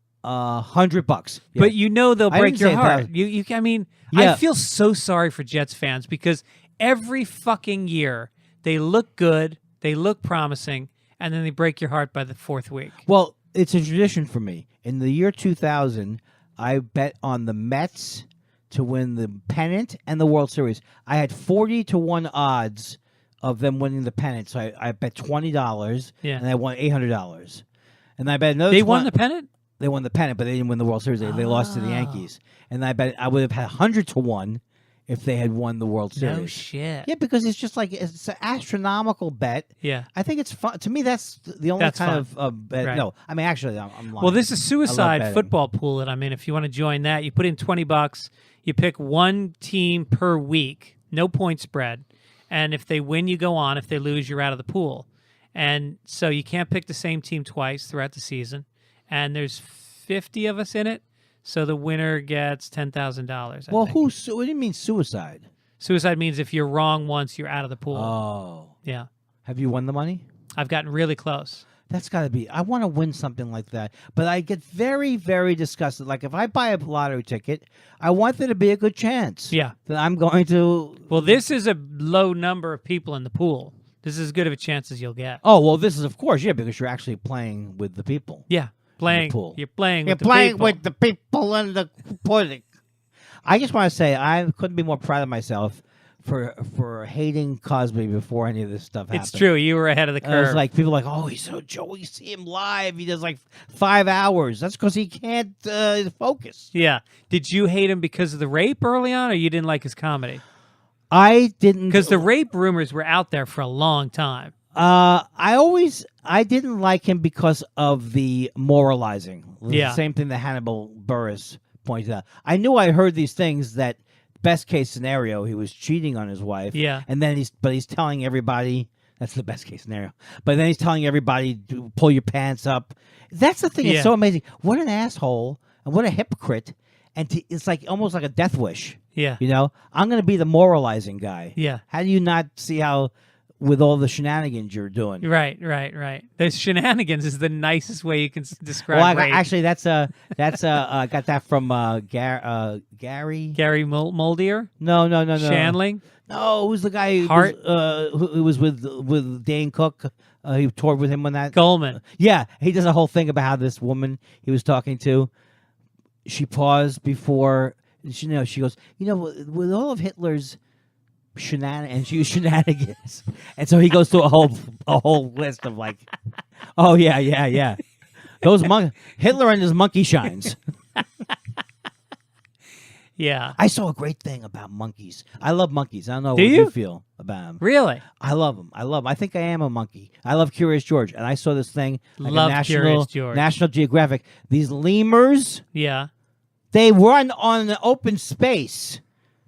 Speaker 2: Yeah.
Speaker 1: But you know they'll
Speaker 2: I
Speaker 1: break
Speaker 2: didn't
Speaker 1: your
Speaker 2: say
Speaker 1: heart.
Speaker 2: 1,000.
Speaker 1: You. I mean,
Speaker 2: Yeah.
Speaker 1: I feel so sorry for Jets fans because every fucking year they look good, they look promising, and then they break your heart by the fourth week.
Speaker 2: Well, it's a tradition for me. In the year 2000, I bet on the Mets to win the pennant and the World Series. I had 40 to 1 odds of them winning the pennant. So I bet $20,
Speaker 1: Yeah.
Speaker 2: and I won $800. And I bet another.
Speaker 1: They won the pennant?
Speaker 2: They won the pennant, but they didn't win the World Series. They lost to the Yankees. And I bet I would have had 100 to 1 if they had won the World Series.
Speaker 1: No shit.
Speaker 2: Yeah, because it's just like it's an astronomical bet.
Speaker 1: Yeah.
Speaker 2: I think it's fun. To me, that's the only
Speaker 1: That's
Speaker 2: kind
Speaker 1: fun.
Speaker 2: of bet.
Speaker 1: Right.
Speaker 2: No, I mean, actually, I'm lying.
Speaker 1: Well, this is
Speaker 2: I
Speaker 1: suicide
Speaker 2: love betting.
Speaker 1: football pool that I'm in. If you want to join that, you put in $20. You pick one team per week, no point spread. And if they win, you go on. If they lose, you're out of the pool. And so you can't pick the same team twice throughout the season. And there's 50 of us in it. So the winner gets $10,000.
Speaker 2: Well,
Speaker 1: I think.
Speaker 2: what do you mean suicide?
Speaker 1: Suicide means if you're wrong once, you're out of the pool.
Speaker 2: Oh.
Speaker 1: Yeah.
Speaker 2: Have you won the money?
Speaker 1: I've gotten really close.
Speaker 2: That's got to be. I want to win something like that. But I get very, very disgusted. Like if I buy a lottery ticket, I want there to be a good chance.
Speaker 1: Yeah.
Speaker 2: That I'm going to.
Speaker 1: Well, this is a low number of people in the pool. This is as good of a chance as you'll get.
Speaker 2: Oh, well, this is, of course, yeah, because you're actually playing with the people.
Speaker 1: Yeah. Playing.
Speaker 2: pool.
Speaker 1: You're playing
Speaker 2: You're
Speaker 1: with the
Speaker 2: playing
Speaker 1: people.
Speaker 2: with the people and the pudding. I just want to say I couldn't be more proud of myself for hating Cosby before any of this stuff happened.
Speaker 1: It's true. You were ahead of the curve.
Speaker 2: It's like people are like, oh, he's so Joey. See him live. He does like 5 hours. That's because he can't focus.
Speaker 1: Yeah. Did you hate him because of the rape early on, or you didn't like his comedy?
Speaker 2: I didn't
Speaker 1: Because the rape rumors were out there for a long time.
Speaker 2: I didn't like him because of the moralizing.
Speaker 1: Yeah.
Speaker 2: The same thing that Hannibal Buress pointed out. I knew I heard these things that best case scenario he was cheating on his wife.
Speaker 1: Yeah.
Speaker 2: And then he's telling everybody that's the best case scenario. But then he's telling everybody to pull your pants up. That's the thing.
Speaker 1: Yeah.
Speaker 2: It's so amazing. What an asshole and what a hypocrite. And it's like almost like a death wish.
Speaker 1: Yeah.
Speaker 2: You know, I'm going to be the moralizing guy.
Speaker 1: Yeah.
Speaker 2: How do you not see how, with all the shenanigans you're doing?
Speaker 1: Right. Those shenanigans is the nicest way you can describe
Speaker 2: Well,
Speaker 1: rape.
Speaker 2: actually, that's I got that from Gary.
Speaker 1: Gary Moldier?
Speaker 2: No.
Speaker 1: Shandling?
Speaker 2: No, who's the guy
Speaker 1: Hart?
Speaker 2: who was with Dane Cook? He toured with him on that.
Speaker 1: Goldman.
Speaker 2: Yeah, he does a whole thing about how this woman he was talking to, she paused before she goes, with all of Hitler's shenanigans, and she used shenanigans, and so he goes through a whole list of like, oh yeah, those Hitler and his monkey shines.
Speaker 1: Yeah.
Speaker 2: I saw a great thing about monkeys. I love monkeys. I don't know
Speaker 1: Do
Speaker 2: what
Speaker 1: you?
Speaker 2: you feel about them.
Speaker 1: Really?
Speaker 2: I love them. I love 'em. I think I am a monkey. I love Curious George, and I saw this thing like
Speaker 1: Love
Speaker 2: a
Speaker 1: Curious George.
Speaker 2: National Geographic. These lemurs,
Speaker 1: Yeah.
Speaker 2: they run on an open space,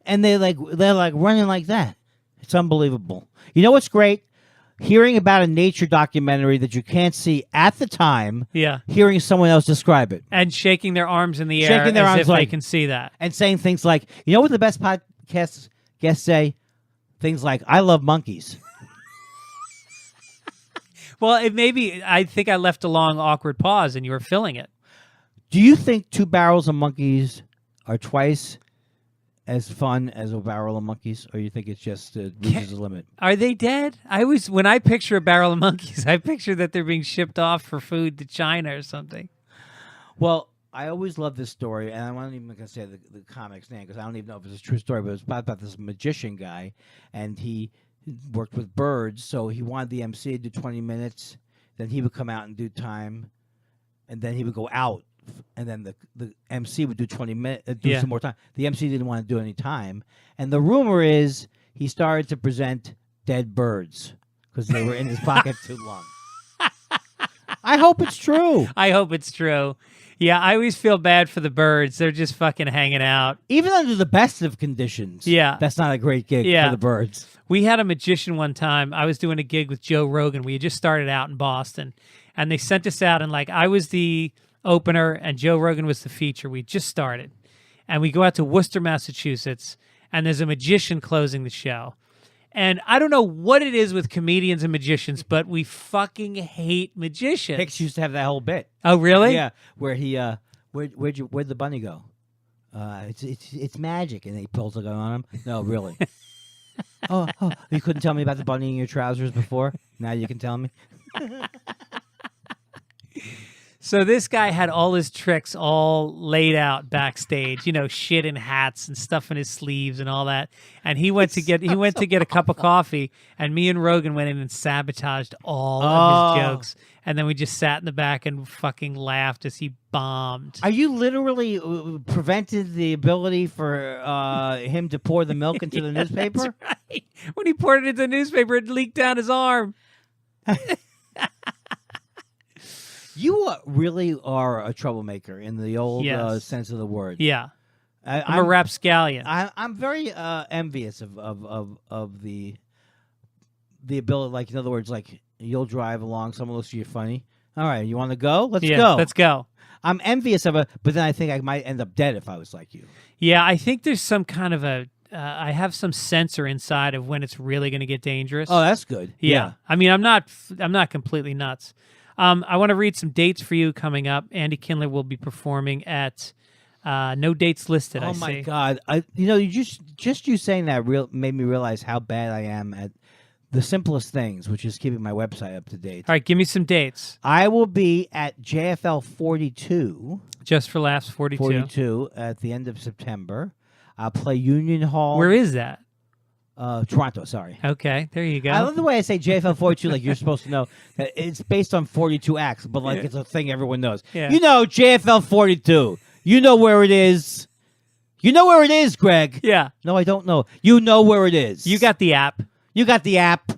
Speaker 2: and they're like running like that. It's unbelievable. You know what's great? Hearing about a nature documentary that you can't see at the time.
Speaker 1: Yeah.
Speaker 2: Hearing someone else describe it
Speaker 1: And shaking their arms in the air
Speaker 2: Shaking their
Speaker 1: as
Speaker 2: arms
Speaker 1: if they
Speaker 2: like-
Speaker 1: can see that.
Speaker 2: and saying things like, "You know what the best podcast guests say?" Things like, "I love monkeys."
Speaker 1: Well, I think I left a long, awkward pause and you were filling it.
Speaker 2: Do you think 2 barrels of monkeys are twice as fun as a barrel of monkeys, or you think it's just reaches a limit?
Speaker 1: Are they dead? When I picture a barrel of monkeys, I picture that they're being shipped off for food to China or something.
Speaker 2: Well, I always love this story, and I'm not even going to say the comic's name because I don't even know if it's a true story, but it's about this magician guy, and he worked with birds, so he wanted the MC to do 20 minutes, then he would come out and do time, and then he would go out. And then the MC would do 20 minutes, do some more time. The MC didn't want to do any time. And the rumor is he started to present dead birds because they were in his pocket too long. I hope it's true.
Speaker 1: I hope it's true. Yeah, I always feel bad for the birds. They're just fucking hanging out.
Speaker 2: Even under the best of conditions.
Speaker 1: Yeah.
Speaker 2: That's not a great gig for the birds.
Speaker 1: We had a magician one time. I was doing a gig with Joe Rogan. We had just started out in Boston. And they sent us out, and I was the opener and Joe Rogan was the feature. We just started. And we go out to Worcester, Massachusetts, and there's a magician closing the show. And I don't know what it is with comedians and magicians, but we fucking hate magicians.
Speaker 2: Hicks used to have that whole bit.
Speaker 1: Oh, really?
Speaker 2: Yeah, where he where'd the bunny go? It's magic, and he pulls a gun on him. No, really. oh, you couldn't tell me about the bunny in your trousers before. Now you can tell me.
Speaker 1: So this guy had all his tricks all laid out backstage, shit in hats and stuff in his sleeves and all that. And he went to get a cup of coffee, and me and Rogan went in and sabotaged all of his jokes. And then we just sat in the back and fucking laughed as he bombed.
Speaker 2: Are you literally prevented the ability for him to pour the milk into the newspaper?
Speaker 1: That's right. When he poured it into the newspaper, it leaked down his arm.
Speaker 2: You really are a troublemaker in the old sense of the word.
Speaker 1: Yeah, I'm a rapscallion.
Speaker 2: I'm very envious of the ability. Like, in other words, like, you'll drive along, someone looks at you funny. All right, you want to go? Let's go.
Speaker 1: Let's go.
Speaker 2: I'm envious of it, but then I think I might end up dead if I was like you.
Speaker 1: Yeah, I think there's some kind of I have some sensor inside of when it's really going to get dangerous.
Speaker 2: Oh, that's good.
Speaker 1: Yeah. I mean, I'm not completely nuts. I want to read some dates for you coming up. Andy Kindler will be performing at no dates listed.
Speaker 2: Oh my God! You just you saying that made me realize how bad I am at the simplest things, which is keeping my website up to date.
Speaker 1: All right, give me some dates.
Speaker 2: I will be at JFL 42.
Speaker 1: Just for Laughs 42.
Speaker 2: 42 at the end of September. I'll play Union Hall.
Speaker 1: Where is that?
Speaker 2: Toronto, sorry.
Speaker 1: Okay, there you go.
Speaker 2: I love the way I say JFL 42 like you're supposed to know that it's based on 42 acts, but like it's a thing everyone knows.
Speaker 1: Yeah.
Speaker 2: You know JFL 42. You know where it is. You know where it is, Greg.
Speaker 1: Yeah.
Speaker 2: No, I don't know. You know where it is.
Speaker 1: You got the app.
Speaker 2: You got the app.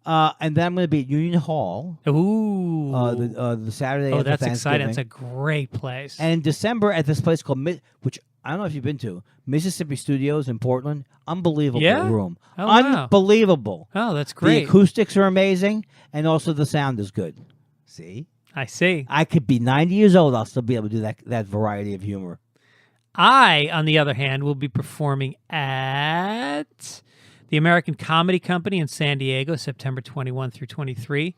Speaker 2: And then I'm going to be at Union Hall.
Speaker 1: Ooh.
Speaker 2: The Saturday after
Speaker 1: that's
Speaker 2: Thanksgiving.
Speaker 1: exciting. That's a great place.
Speaker 2: And in December at this place called, which I don't know if you've been to, Mississippi Studios in Portland. Unbelievable room.
Speaker 1: Oh, wow.
Speaker 2: Unbelievable.
Speaker 1: Oh, that's great.
Speaker 2: The acoustics are amazing, and also the sound is good. See?
Speaker 1: I see.
Speaker 2: I could be 90 years old. I'll still be able to do that variety of humor.
Speaker 1: I, on the other hand, will be performing at the American Comedy Company in San Diego, September 21 through 23.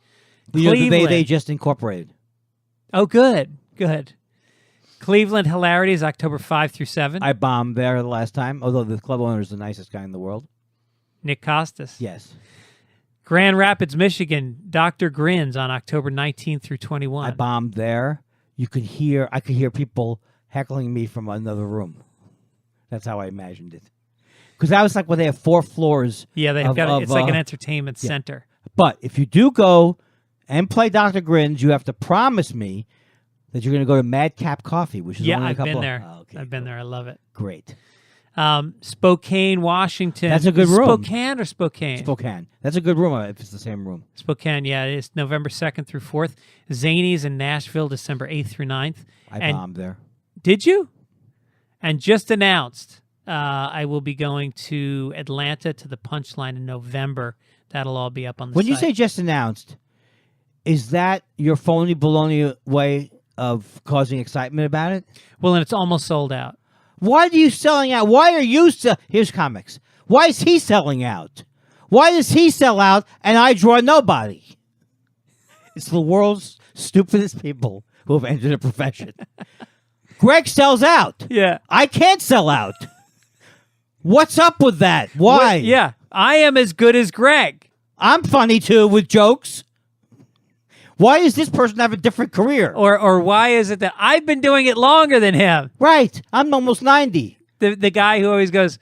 Speaker 1: Cleveland.
Speaker 2: They just incorporated.
Speaker 1: Oh, good. Good. Cleveland Hilarities, October 5 through 7.
Speaker 2: I bombed there the last time, although the club owner is the nicest guy in the world.
Speaker 1: Nick Costas.
Speaker 2: Yes.
Speaker 1: Grand Rapids, Michigan, Dr. Grins on October 19 through 21.
Speaker 2: I bombed there. I could hear people heckling me from another room. That's how I imagined it. Because that was like when they have 4 floors.
Speaker 1: Yeah, they've got it's like an entertainment center.
Speaker 2: But if you do go and play Dr. Grins, you have to promise me that you're going to go to Madcap Coffee, which is
Speaker 1: Yeah,
Speaker 2: only a
Speaker 1: I've
Speaker 2: couple.
Speaker 1: been there.
Speaker 2: Oh, okay,
Speaker 1: I've been there. I love it.
Speaker 2: Great.
Speaker 1: Spokane, Washington.
Speaker 2: That's a good room.
Speaker 1: Spokane or Spokane?
Speaker 2: Spokane. That's a good room if it's the same room.
Speaker 1: Spokane, yeah. It's November 2nd through 4th. Zanies in Nashville, December 8th through 9th.
Speaker 2: I bombed there.
Speaker 1: Did you? And just announced, I will be going to Atlanta to the Punchline in November. That'll all be up on the
Speaker 2: When
Speaker 1: site.
Speaker 2: you say just announced, is that your phony baloney way of causing excitement about it?
Speaker 1: Well, and it's almost sold out.
Speaker 2: Why are you selling out? Why are you Here's comics. Why is he selling out? Why does he sell out and I draw nobody? It's the world's stupidest people who have entered a profession. Greg sells out.
Speaker 1: Yeah.
Speaker 2: I can't sell out. What's up with that? Why?
Speaker 1: Yeah. I am as good as Greg.
Speaker 2: I'm funny too with jokes. Why does this person have a different career?
Speaker 1: Or why is it that I've been doing it longer than him?
Speaker 2: Right. I'm almost 90.
Speaker 1: The guy who always goes,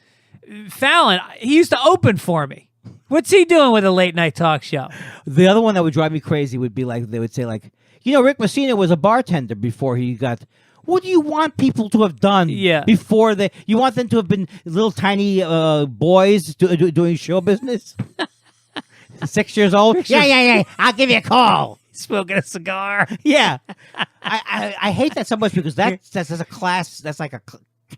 Speaker 1: Fallon, he used to open for me. What's he doing with a late night talk show?
Speaker 2: The other one that would drive me crazy would be like, they would say like, Rick Messina was a bartender before he got... What do you want people to have done before they... You want them to have been little tiny boys doing show business? 6 years old? Yeah. I'll give you a call.
Speaker 1: Smoking a cigar.
Speaker 2: Yeah. I hate that so much because that's a class... That's like a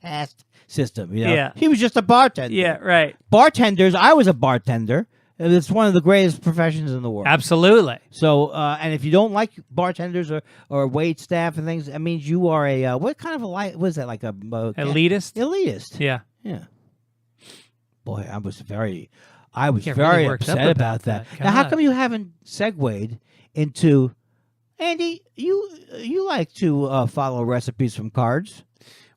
Speaker 2: caste system,
Speaker 1: Yeah.
Speaker 2: He was just a bartender.
Speaker 1: Yeah, right.
Speaker 2: Bartenders, I was a bartender. It's one of the greatest professions in the world.
Speaker 1: Absolutely.
Speaker 2: So, and if you don't like bartenders or wait staff and things, that means you are a what kind of a what is that, like a
Speaker 1: elitist?
Speaker 2: Elitist.
Speaker 1: Yeah.
Speaker 2: Yeah. Boy, I was very
Speaker 1: Get
Speaker 2: very
Speaker 1: really worked up
Speaker 2: upset about that. Now, how
Speaker 1: God.
Speaker 2: come you haven't segued into Andy? You like to follow recipes from cards?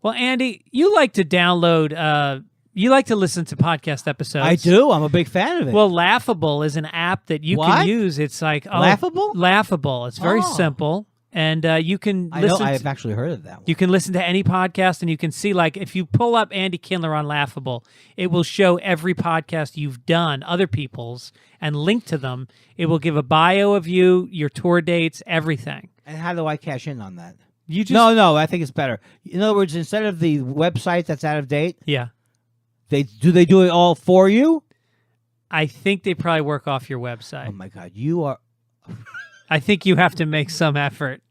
Speaker 1: Well, Andy, you like to download. You like to listen to podcast episodes.
Speaker 2: I do. I'm a big fan of it.
Speaker 1: Well, Laughable is an app that you can use. It's like
Speaker 2: Laughable?
Speaker 1: Laughable. It's very simple, and you can listen.
Speaker 2: I've actually heard of that one.
Speaker 1: You can listen to any podcast, and you can see, like, if you pull up Andy Kindler on Laughable, it will show every podcast you've done, other people's, and link to them. It will give a bio of you, your tour dates, everything.
Speaker 2: And how do I cash in on that?
Speaker 1: You just
Speaker 2: No, I think it's better. In other words, instead of the website that's out of date,
Speaker 1: yeah.
Speaker 2: they do it all for you?
Speaker 1: I think they probably work off your website.
Speaker 2: Oh my God, you are.
Speaker 1: I think you have to make some effort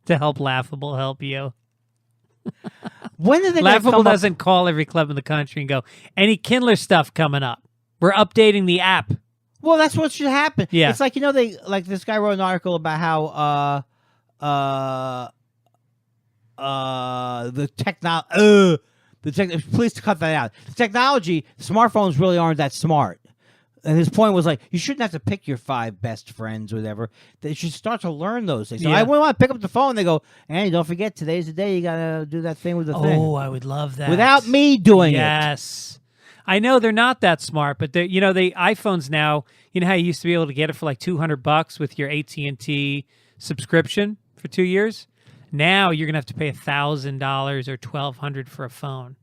Speaker 1: to help Laughable help you.
Speaker 2: When did they
Speaker 1: Laughable doesn't call every club in the country and go, any Kindler stuff coming up. We're updating the app.
Speaker 2: Well, that's what should happen.
Speaker 1: Yeah.
Speaker 2: It's like, they like this guy wrote an article about how please cut that out. The technology, smartphones really aren't that smart. And his point was like, you shouldn't have to pick your 5 best friends or whatever. They should start to learn those things. So
Speaker 1: Yeah.
Speaker 2: I wouldn't want to pick up the phone. They go, Andy, don't forget, today's the day you got to do that thing with the thing.
Speaker 1: Oh, I would love that.
Speaker 2: Without me doing it.
Speaker 1: Yes. I know they're not that smart, but they iPhones now, how you used to be able to get it for like $200 with your AT&T subscription for 2 years? Now you're going to have to pay $1,000 or $1,200 for a phone.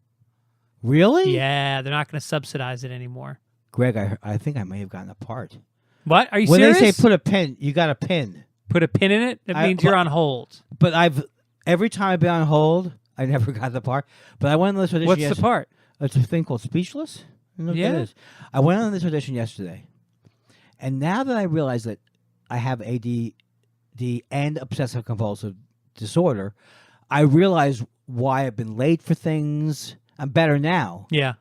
Speaker 2: Really?
Speaker 1: Yeah, they're not going to subsidize it anymore.
Speaker 2: Greg, I think I may have gotten a part.
Speaker 1: What? Are you
Speaker 2: when
Speaker 1: serious?
Speaker 2: When they say put a pin, you got a pin.
Speaker 1: Put a pin in it? That means you're on hold.
Speaker 2: But every time I've been on hold, I never got the part. But I went on this audition.
Speaker 1: What's the part?
Speaker 2: It's a thing called Speechless. I don't know what that is. I went on this audition yesterday. And now that I realize that I have ADD and obsessive compulsive disorder, I realize why I've been late for things. I'm better now.
Speaker 1: Yeah.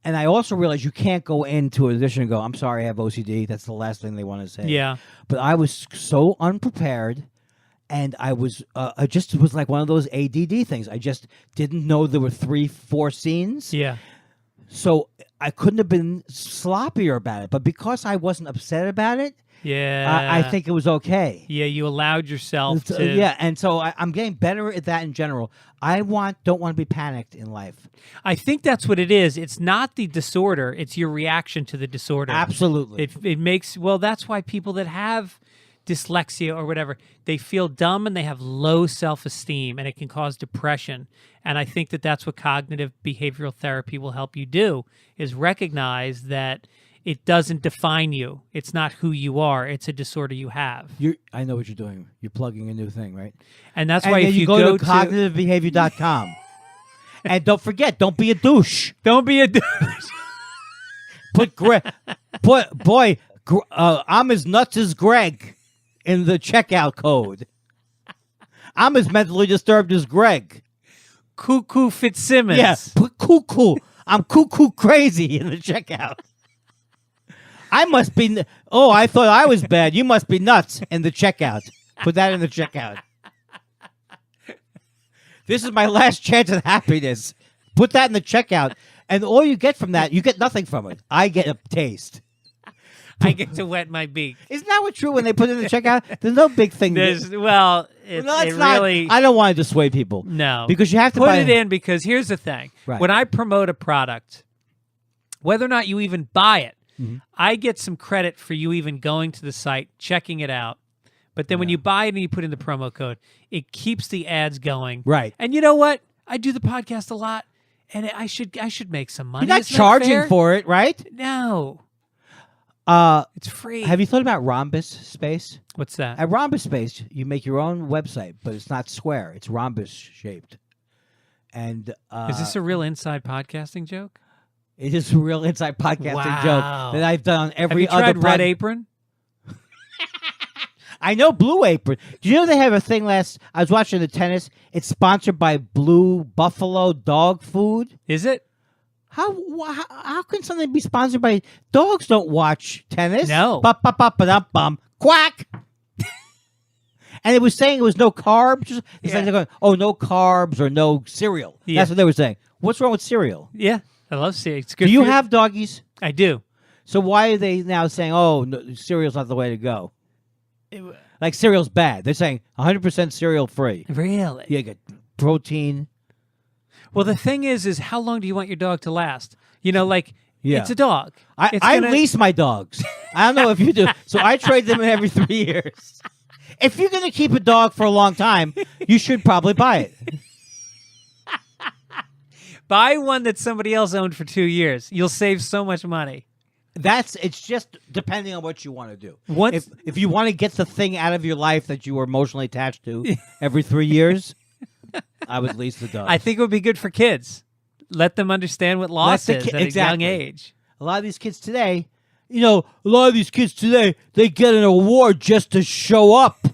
Speaker 2: And I also realize you can't go into an audition and go, I'm sorry, I have OCD. That's the last thing they want to say.
Speaker 1: Yeah.
Speaker 2: But I was so unprepared, and I was, it was like one of those ADD things. I just didn't know there were 3-4 scenes.
Speaker 1: Yeah.
Speaker 2: So I couldn't have been sloppier about it. But because I wasn't upset about it,
Speaker 1: yeah,
Speaker 2: I think it was okay.
Speaker 1: Yeah, you allowed yourself to.
Speaker 2: Yeah, and so I'm getting better at that in general. I don't want to be panicked in life.
Speaker 1: I think that's what it is. It's not the disorder; it's your reaction to the disorder.
Speaker 2: Absolutely.
Speaker 1: It makes that's why people that have dyslexia or whatever, they feel dumb and they have low self-esteem, and it can cause depression. And I think that's what cognitive behavioral therapy will help you do, is recognize that it doesn't define you. It's not who you are. It's a disorder you have.
Speaker 2: I know what you're doing. You're plugging a new thing, right?
Speaker 1: And that's
Speaker 2: And
Speaker 1: why
Speaker 2: then
Speaker 1: if
Speaker 2: you
Speaker 1: you
Speaker 2: go to
Speaker 1: to
Speaker 2: cognitivebehavior.com. And don't forget, don't be a douche.
Speaker 1: don't be a
Speaker 2: I'm as nuts as Greg in the checkout code. I'm as mentally disturbed as Greg.
Speaker 1: cuckoo Fitzsimmons.
Speaker 2: Yeah, put cuckoo. I'm cuckoo crazy in the checkout. I must be. Oh, I thought I was bad. You must be nuts in the checkout. Put that in the checkout. This is my last chance at happiness. Put that in the checkout. And all you get from that, you get nothing from it. I get a taste.
Speaker 1: I get to wet my beak.
Speaker 2: Isn't that what true when they put it in the checkout? There's no big thing.
Speaker 1: It's
Speaker 2: it's
Speaker 1: it
Speaker 2: not.
Speaker 1: really.
Speaker 2: I don't want to dissuade people.
Speaker 1: No.
Speaker 2: Because you have to
Speaker 1: put
Speaker 2: buy
Speaker 1: it in because here's the thing.
Speaker 2: Right.
Speaker 1: When I promote a product, whether or not you even buy it, I get some credit for you even going to the site, checking it out. But then when you buy it and you put in the promo code, it keeps the ads going.
Speaker 2: Right.
Speaker 1: And you know what? I do the podcast a lot, and I should make some money.
Speaker 2: You're not
Speaker 1: Isn't that
Speaker 2: charging
Speaker 1: fair?
Speaker 2: for it, right?
Speaker 1: No. It's free.
Speaker 2: Have you thought about Rhombus Space?
Speaker 1: What's that?
Speaker 2: At Rhombus Space, you make your own website, but it's not square. It's rhombus shaped. And
Speaker 1: Is this a real inside podcasting joke?
Speaker 2: it is a real inside podcasting joke that I've done on every
Speaker 1: Have you tried
Speaker 2: other
Speaker 1: Red Apron?
Speaker 2: I know Blue Apron. Do you know they have a thing I was watching the tennis. It's sponsored by Blue Buffalo Dog Food.
Speaker 1: Is it?
Speaker 2: How can something be sponsored by dogs? Don't watch tennis.
Speaker 1: No.
Speaker 2: Bum, quack. And it was saying it was no carbs. It's like they're going, oh, no carbs or no cereal.
Speaker 1: Yeah.
Speaker 2: That's what they were saying. What's wrong with cereal?
Speaker 1: Yeah, I love cereal. It's good.
Speaker 2: Do you
Speaker 1: for
Speaker 2: have doggies?
Speaker 1: I do.
Speaker 2: So why are they now saying, oh, no, cereal's not the way to go? Like cereal's bad. They're saying 100% cereal free.
Speaker 1: Really?
Speaker 2: You get protein.
Speaker 1: Well, the thing is how long do you want your dog to last? You know, like
Speaker 2: Yeah.
Speaker 1: it's a dog.
Speaker 2: I lease my dogs. I don't know if you do. So I trade them in every 3 years. If you're going to keep a dog for a long time, you should probably buy it.
Speaker 1: Buy one that somebody else owned for 2 years. You'll save so much money.
Speaker 2: It's just depending on what you want to do.
Speaker 1: Once-
Speaker 2: If you want to get the thing out of your life that you were emotionally attached to every 3 years, I would lease the dog.
Speaker 1: I think it would be good for kids. Let them understand what loss is at a young age.
Speaker 2: A lot of these kids today, they get an award just to show up.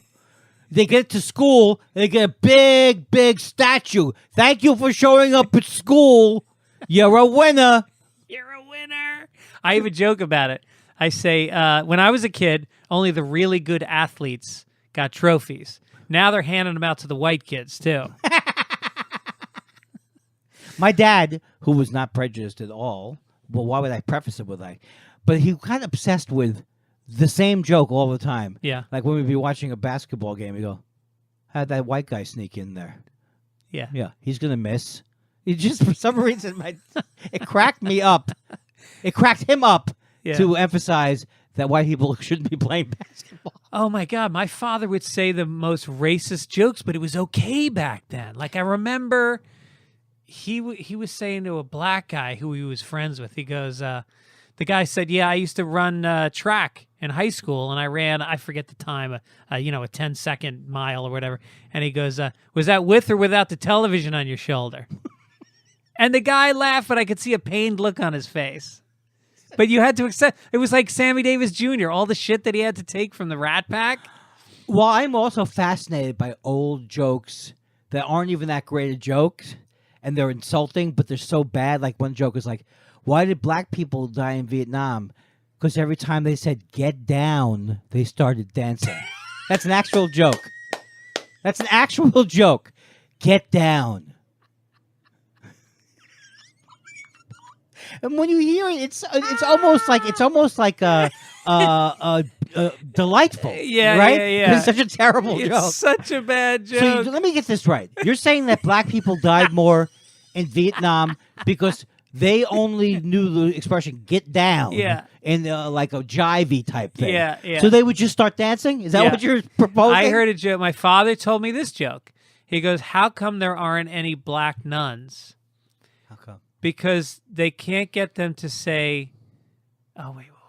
Speaker 2: They get to school, they get a big, big statue. Thank you for showing up at school. You're a winner.
Speaker 1: You're a winner. I have a joke about it. I say, when I was a kid, only the really good athletes got trophies. Now they're handing them out to the white kids, too.
Speaker 2: My dad, who was not prejudiced at all, well, why would I preface it with that? But he got obsessed with the same joke all the time.
Speaker 1: Yeah.
Speaker 2: Like when we'd be watching a basketball game, he'd go, how'd that white guy sneak in there?
Speaker 1: Yeah.
Speaker 2: Yeah, he's going to miss. He just, for some reason, it cracked me up. It cracked him up to emphasize that white people shouldn't be playing basketball.
Speaker 1: Oh, my God. My father would say the most racist jokes, but it was okay back then. Like, I remember he was saying to a black guy who he was friends with, he goes, the guy said, yeah, I used to run track in high school, and I ran, I forget the time, a 10-second mile or whatever. And he goes, was that with or without the television on your shoulder? And the guy laughed, but I could see a pained look on his face. But you had to accept, it was like Sammy Davis Jr., all the shit that he had to take from the Rat Pack.
Speaker 2: Well, I'm also fascinated by old jokes that aren't even that great of jokes, and they're insulting, but they're so bad. Like one joke is like, why did black people die in Vietnam? Because every time they said, get down, they started dancing. That's an actual joke. That's an actual joke. Get down. And when you hear it, it's almost like delightful.
Speaker 1: Yeah,
Speaker 2: right?
Speaker 1: yeah.
Speaker 2: It's such a terrible joke.
Speaker 1: It's such a bad joke.
Speaker 2: So let me get this right. You're saying that black people died more in Vietnam because they only knew the expression "get down," in like a jivey type thing.
Speaker 1: Yeah, yeah.
Speaker 2: So they would just start dancing. Is that what you're proposing?
Speaker 1: I heard a joke. My father told me this joke. He goes, "How come there aren't any black nuns?"
Speaker 2: How come?
Speaker 1: Because they can't get them to say, "Oh wait, what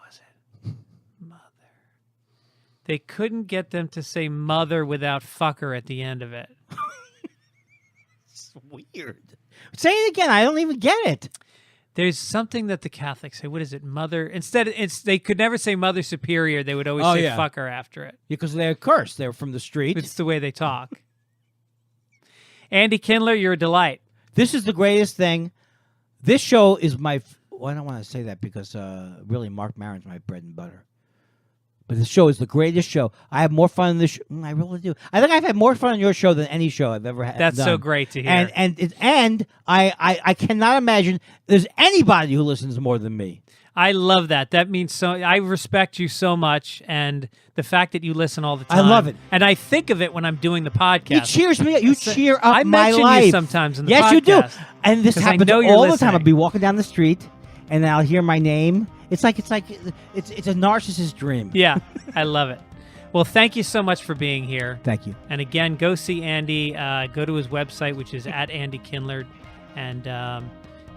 Speaker 1: They couldn't get them to say mother without fucker at the end of it.
Speaker 2: It's weird. Say it again. I don't even get it.
Speaker 1: There's something that the Catholics say. What is it? Mother. Instead, they could never say Mother Superior. They would always say fucker after it.
Speaker 2: Because they're cursed. They're from the street.
Speaker 1: It's the way they talk. Andy Kindler, you're a delight.
Speaker 2: This is the greatest thing. This show is my... Well, I don't want to say that because really Mark Maron's my bread and butter. But this show is the greatest show. I have more fun in this show. I really do. I think I've had more fun on your show than any show I've ever had.
Speaker 1: That's
Speaker 2: done.
Speaker 1: so great to hear.
Speaker 2: And I cannot imagine there's anybody who listens more than me.
Speaker 1: I love that. That means so. I respect you so much, and the fact that you listen all the time.
Speaker 2: I love it.
Speaker 1: And I think of it when I'm doing the podcast.
Speaker 2: You cheers me. You cheer up
Speaker 1: I
Speaker 2: my
Speaker 1: mention
Speaker 2: life.
Speaker 1: you sometimes in the podcast.
Speaker 2: Yes, you do. And this
Speaker 1: 'cause I
Speaker 2: happens
Speaker 1: know
Speaker 2: all
Speaker 1: you're
Speaker 2: the time.
Speaker 1: listening.
Speaker 2: I'll be walking down the street, and I'll hear my name. It's a narcissist dream.
Speaker 1: Yeah, I love it. Well, thank you so much for being here.
Speaker 2: Thank you.
Speaker 1: And again, go see Andy. Go to his website, which is @AndyKindler, and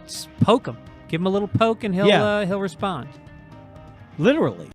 Speaker 1: just poke him. Give him a little poke, and he'll respond.
Speaker 2: Literally.